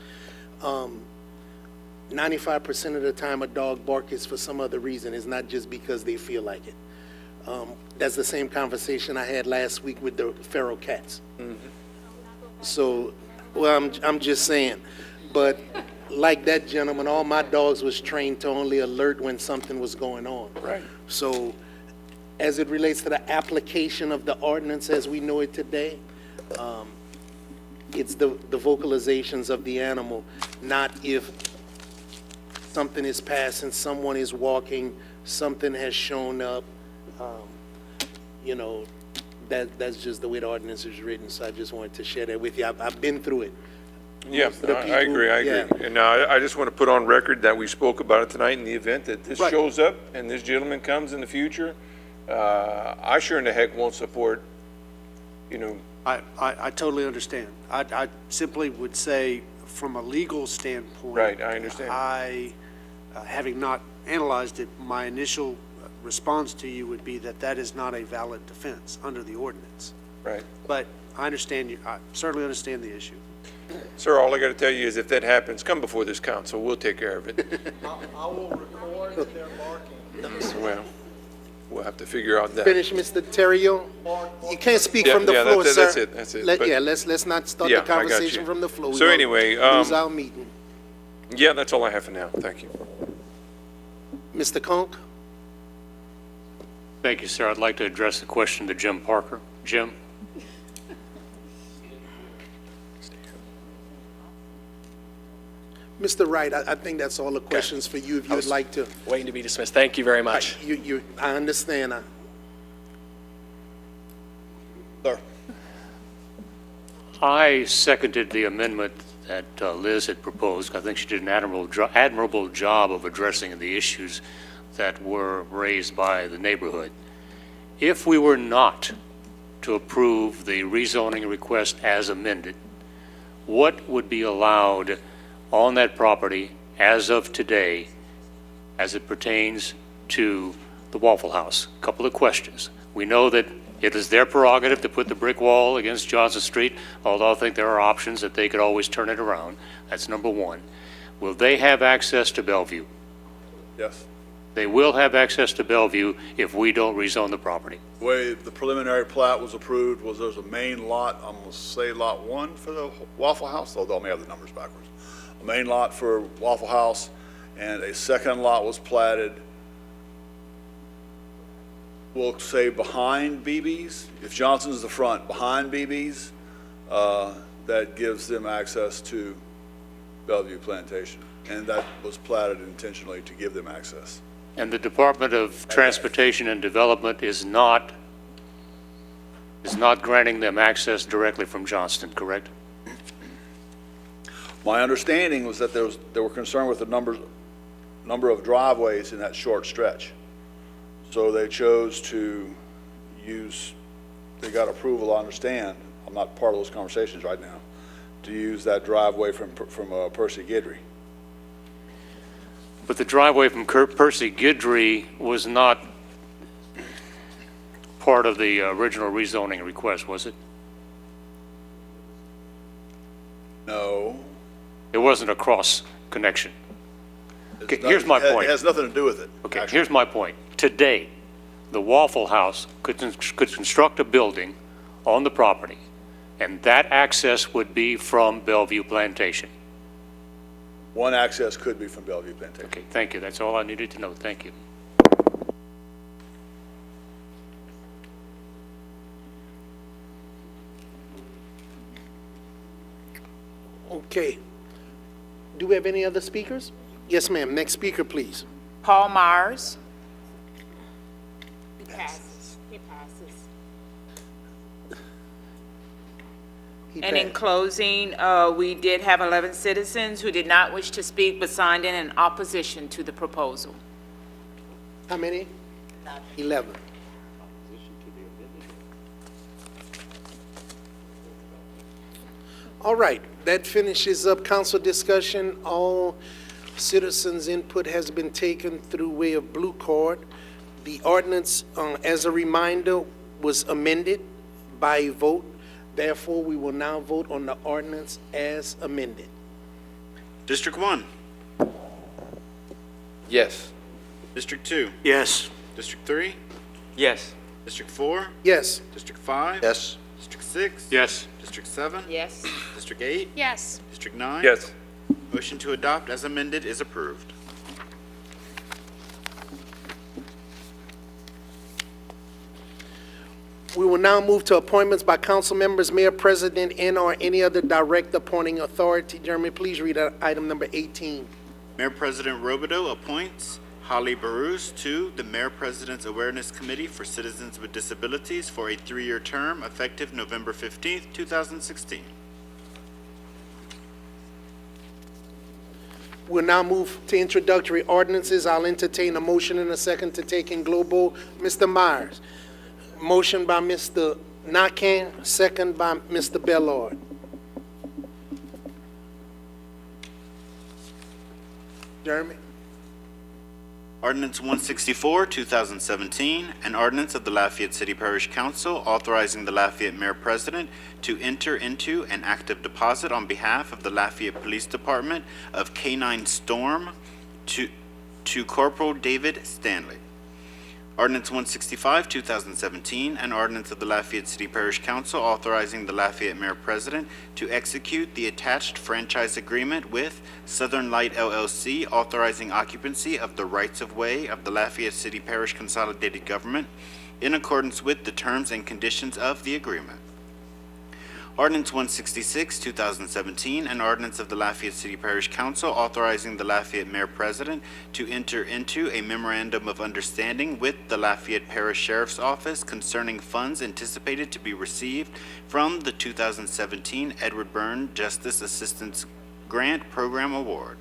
S3: 95% of the time a dog barks is for some other reason. It's not just because they feel like it. That's the same conversation I had last week with the feral cats. So, well, I'm just saying. But like that gentleman, all my dogs was trained to only alert when something was going on.
S18: Right.
S3: So as it relates to the application of the ordinance as we know it today, it's the vocalizations of the animal, not if something is passing, someone is walking, something has shown up. you know, that's just the way the ordinance is written, so I just wanted to share that with you. I've been through it.
S18: Yeah,
S3: Most of the
S18: I
S3: people-
S18: agree, I
S3: yeah.
S18: agree. And now, I just want to put on record that we spoke about it tonight in the event that this
S3: Right.
S18: shows up and this gentleman comes in the future. I sure in the heck won't support, you know,
S4: I totally understand. I simply would say, from a legal standpoint.
S18: Right, I understand.
S4: Having not analyzed it, my initial response to you would be that that is not a valid defense under the ordinance.
S18: right.
S4: But I understand I certainly understand the issue.
S18: Sir, all I got to tell you is if that happens, come before this council, we'll take care of it.
S11: I will record their marking.
S18: Well, we'll have to figure out that.
S3: Finish, Mr. Terrio. You can't speak
S18: Yeah,
S3: from the
S18: yeah,
S3: floor,
S18: that's
S3: sir.
S18: it, that's it.
S3: Let-
S18: But-
S3: Yeah, let's not start
S18: Yeah,
S3: the
S18: I got
S3: conversation
S18: you.
S3: from the floor.
S18: So
S3: We're
S18: anyway,
S3: gonna lose our meeting.
S18: Yeah, that's all I have for now. Thank you.
S3: Mr. Conk?
S19: Thank you, sir. I'd like to address the question to Jim Parker. Jim?
S3: Mr. Wright, I think that's all the questions for you, if you would like to.
S12: Waiting to be dismissed. Thank you very much.
S3: I understand.
S19: I seconded the amendment that Liz had proposed. I think she did an admirable job of addressing the issues that were raised by the neighborhood. If we were not to approve the rezoning request as amended, what would be allowed on that property as of today as it pertains to the Waffle House? A couple of questions. We know that it is their prerogative to put the brick wall against Johnson Street, although I think there are options that they could always turn it around. That's number one. Will they have access to Bellevue?
S2: Yes.
S19: They will have access to Bellevue if we don't rezone the property.
S2: The way the preliminary plat was approved was there's a main lot, I'm gonna say lot 1 for the Waffle House, although I may have the numbers backwards. A main lot for Waffle House, and a second lot was platted, we'll say behind BB's. If Johnson's the front, behind BB's, that gives them access to Bellevue Plantation. And that was platted intentionally to give them access.
S19: And the Department of Transportation and Development is not granting them access directly from Johnston, correct?
S2: My understanding was that they were concerned with the number of driveways in that short stretch. So they chose to use, they got approval, I understand, I'm not part of those conversations right now, to use that driveway from Percy Guidry.
S19: But the driveway from Percy Guidry was not part of the original rezoning request, was it?
S2: No.
S19: It wasn't a cross connection. Okay, here's my point.
S2: It has nothing to do with it.
S19: Okay, here's my point. Today, the Waffle House could construct a building on the property, and that access would be from Bellevue Plantation.
S2: One access could be from Bellevue Plantation.
S19: Okay, thank you. That's all I needed to know. Thank you.
S3: Okay. Do we have any other speakers? Yes, ma'am. Next speaker, please.
S14: Paul Myers. He passes. He passes. And in closing, we did have 11 citizens who did not wish to speak but signed in opposition to the proposal.
S3: How many? 11. All right, that finishes up council discussion. All citizens' input has been taken through way of blue card. The ordinance, as a reminder, was amended by a vote. Therefore, we will now vote on the ordinance as amended.
S8: District 1,
S13: Yes.
S8: District 2,
S19: Yes.
S8: District 3,
S5: Yes.
S8: District 4,
S3: Yes.
S8: District 5.
S17: Yes.
S8: District 6.
S19: Yes.
S8: District 7.
S14: Yes.
S8: District 8.
S9: Yes.
S8: District 9.
S18: Yes.
S8: Motion to adopt as amended is approved.
S3: We will now move to appointments by council members, mayor, president, and/or any other direct appointing authority. Jeremy, please read item number 18.
S8: Mayor President Robideau appoints Holly Barus to the Mayor President's Awareness Committee for Citizens with Disabilities for a 3-year term effective November 15th, 2016.
S3: We'll now move to introductory ordinances. I'll entertain a motion and a second to take in global. Mr. Myers. Motion by Mr. Nakane, second by Mr. Bellard. Jeremy?
S8: Ordinance 164, 2017, an ordinance of the Lafayette City Parish Council authorizing the Lafayette Mayor President to enter into an active deposit on behalf of the Lafayette Police Department of K-9 Storm to Corporal David Stanley. Ordinance 165, 2017, an ordinance of the Lafayette City Parish Council authorizing the Lafayette Mayor President to execute the attached franchise agreement with Southern Light LLC authorizing occupancy of the rights-of-way of the Lafayette City Parish Consolidated Government in accordance with the terms and conditions of the agreement. Ordinance 166, 2017, an ordinance of the Lafayette City Parish Council authorizing the Lafayette Mayor President to enter into a memorandum of understanding with the Lafayette Parish Sheriff's Office concerning funds anticipated to be received from the 2017 Edward Byrne Justice Assistance Grant Program Award.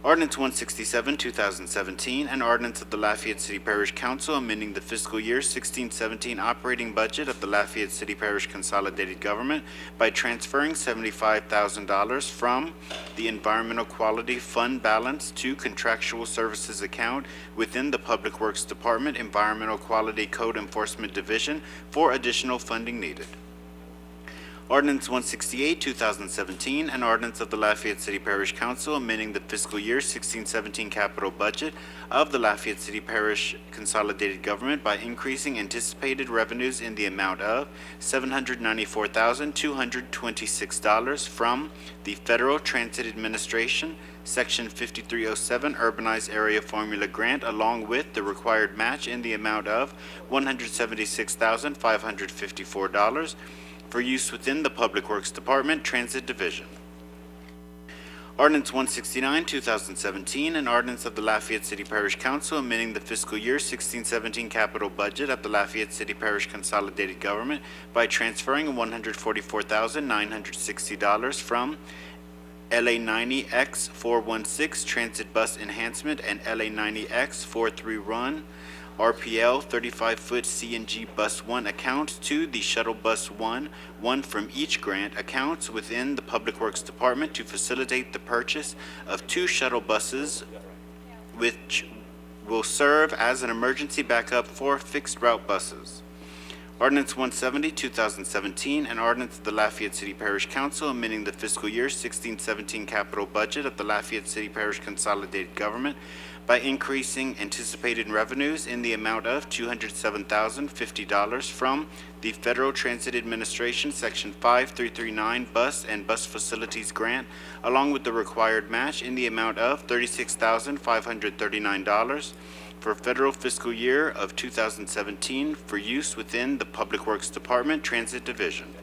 S8: Ordinance 167, 2017, an ordinance of the Lafayette City Parish Council amending the fiscal year 16-17 operating budget of the Lafayette City Parish Consolidated Government by transferring $75,000 from the Environmental Quality Fund balance to contractual services account within the Public Works Department Environmental Quality Code Enforcement Division for additional funding needed. Ordinance 168, 2017, an ordinance of the Lafayette City Parish Council amending the fiscal year 16-17 capital budget of the Lafayette City Parish Consolidated Government by increasing anticipated revenues in the amount of $794,226 from the Federal Transit Administration Section 5307 Urbanized Area Formula Grant along with the required match in the amount of $176,554 for use within the Public Works Department Transit Division. Ordinance 169, 2017, an ordinance of the Lafayette City Parish Council amending the fiscal year 16-17 capital budget of the Lafayette City Parish Consolidated Government by transferring $144,960 from LA 90X 416 Transit Bus Enhancement and LA 90X 43 RPL 35-foot CNG Bus 1 accounts to the Shuttle Bus 1, one from each grant accounts within the Public Works Department to facilitate the purchase of 2 shuttle buses which will serve as an emergency backup for fixed route buses. Ordinance 170, 2017, an ordinance of the Lafayette City Parish Council amending the fiscal year 16-17 capital budget of the Lafayette City Parish Consolidated Government by increasing anticipated revenues in the amount of $207,050 from the Federal Transit Administration Section 5339 Bus and Bus Facilities Grant, along with the required match in the amount of $36,539 for federal fiscal year of 2017 for use within the Public Works Department Transit Division.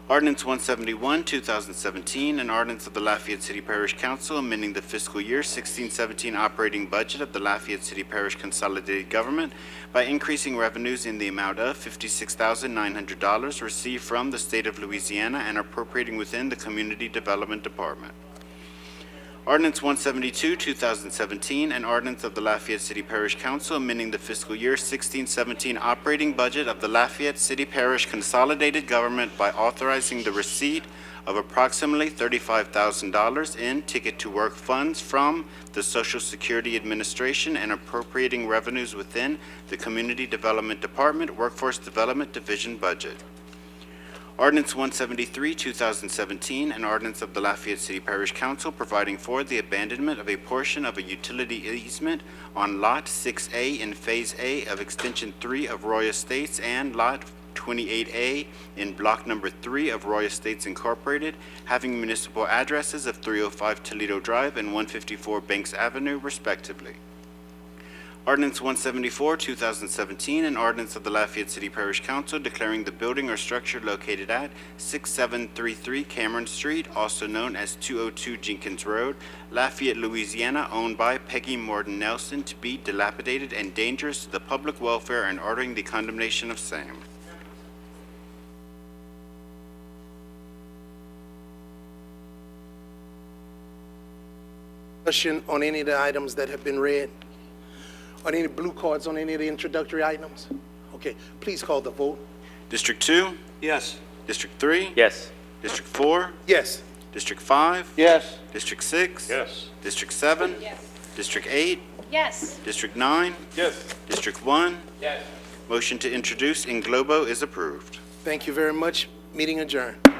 S8: Ordinance 171, 2017, an ordinance of the Lafayette City Parish Council amending the fiscal year 16-17 operating budget of the Lafayette City Parish Consolidated Government by increasing revenues in the amount of $56,900 received from the state of Louisiana and appropriating within the Community Development Department. Ordinance 172, 2017, an ordinance of the Lafayette City Parish Council amending the fiscal year 16-17 operating budget of the Lafayette City Parish Consolidated Government by authorizing the receipt of approximately $35,000 in ticket-to-work funds from the Social Security Administration and appropriating revenues within the Community Development Department Workforce Development Division budget. Ordinance 173, 2017, an ordinance of the Lafayette City Parish Council providing for the abandonment of a portion of a utility easement on Lot 6A in Phase A of Extension 3 of Roy Estates and Lot 28A in Block Number 3 of Roy Estates Incorporated, having municipal addresses of 305 Toledo Drive and 154 Banks Avenue, respectively. Ordinance 174, 2017, an ordinance of the Lafayette City Parish Council declaring the building or structure located at 6733 Cameron Street, also known as 202 Jenkins Road, Lafayette, Louisiana, owned by Peggy Morton Nelson, to be dilapidated and dangerous to the public welfare, and ordering the condemnation of same.
S3: Discussion on any of the items that have been read? On any blue cards on any of the introductory items? Okay, please call the vote.
S8: District 2?
S3: Yes.
S8: District 3?
S5: Yes.
S8: District 4?
S3: Yes.
S8: District 5?
S17: Yes.
S8: District 6?
S12: Yes.
S8: District 7?
S9: Yes.
S8: District 8?
S9: Yes.
S8: District 9?
S12: Yes.
S8: District 1?
S12: Yes.
S8: Motion to introduce in globo is approved.
S3: Thank you very much. Meeting adjourned.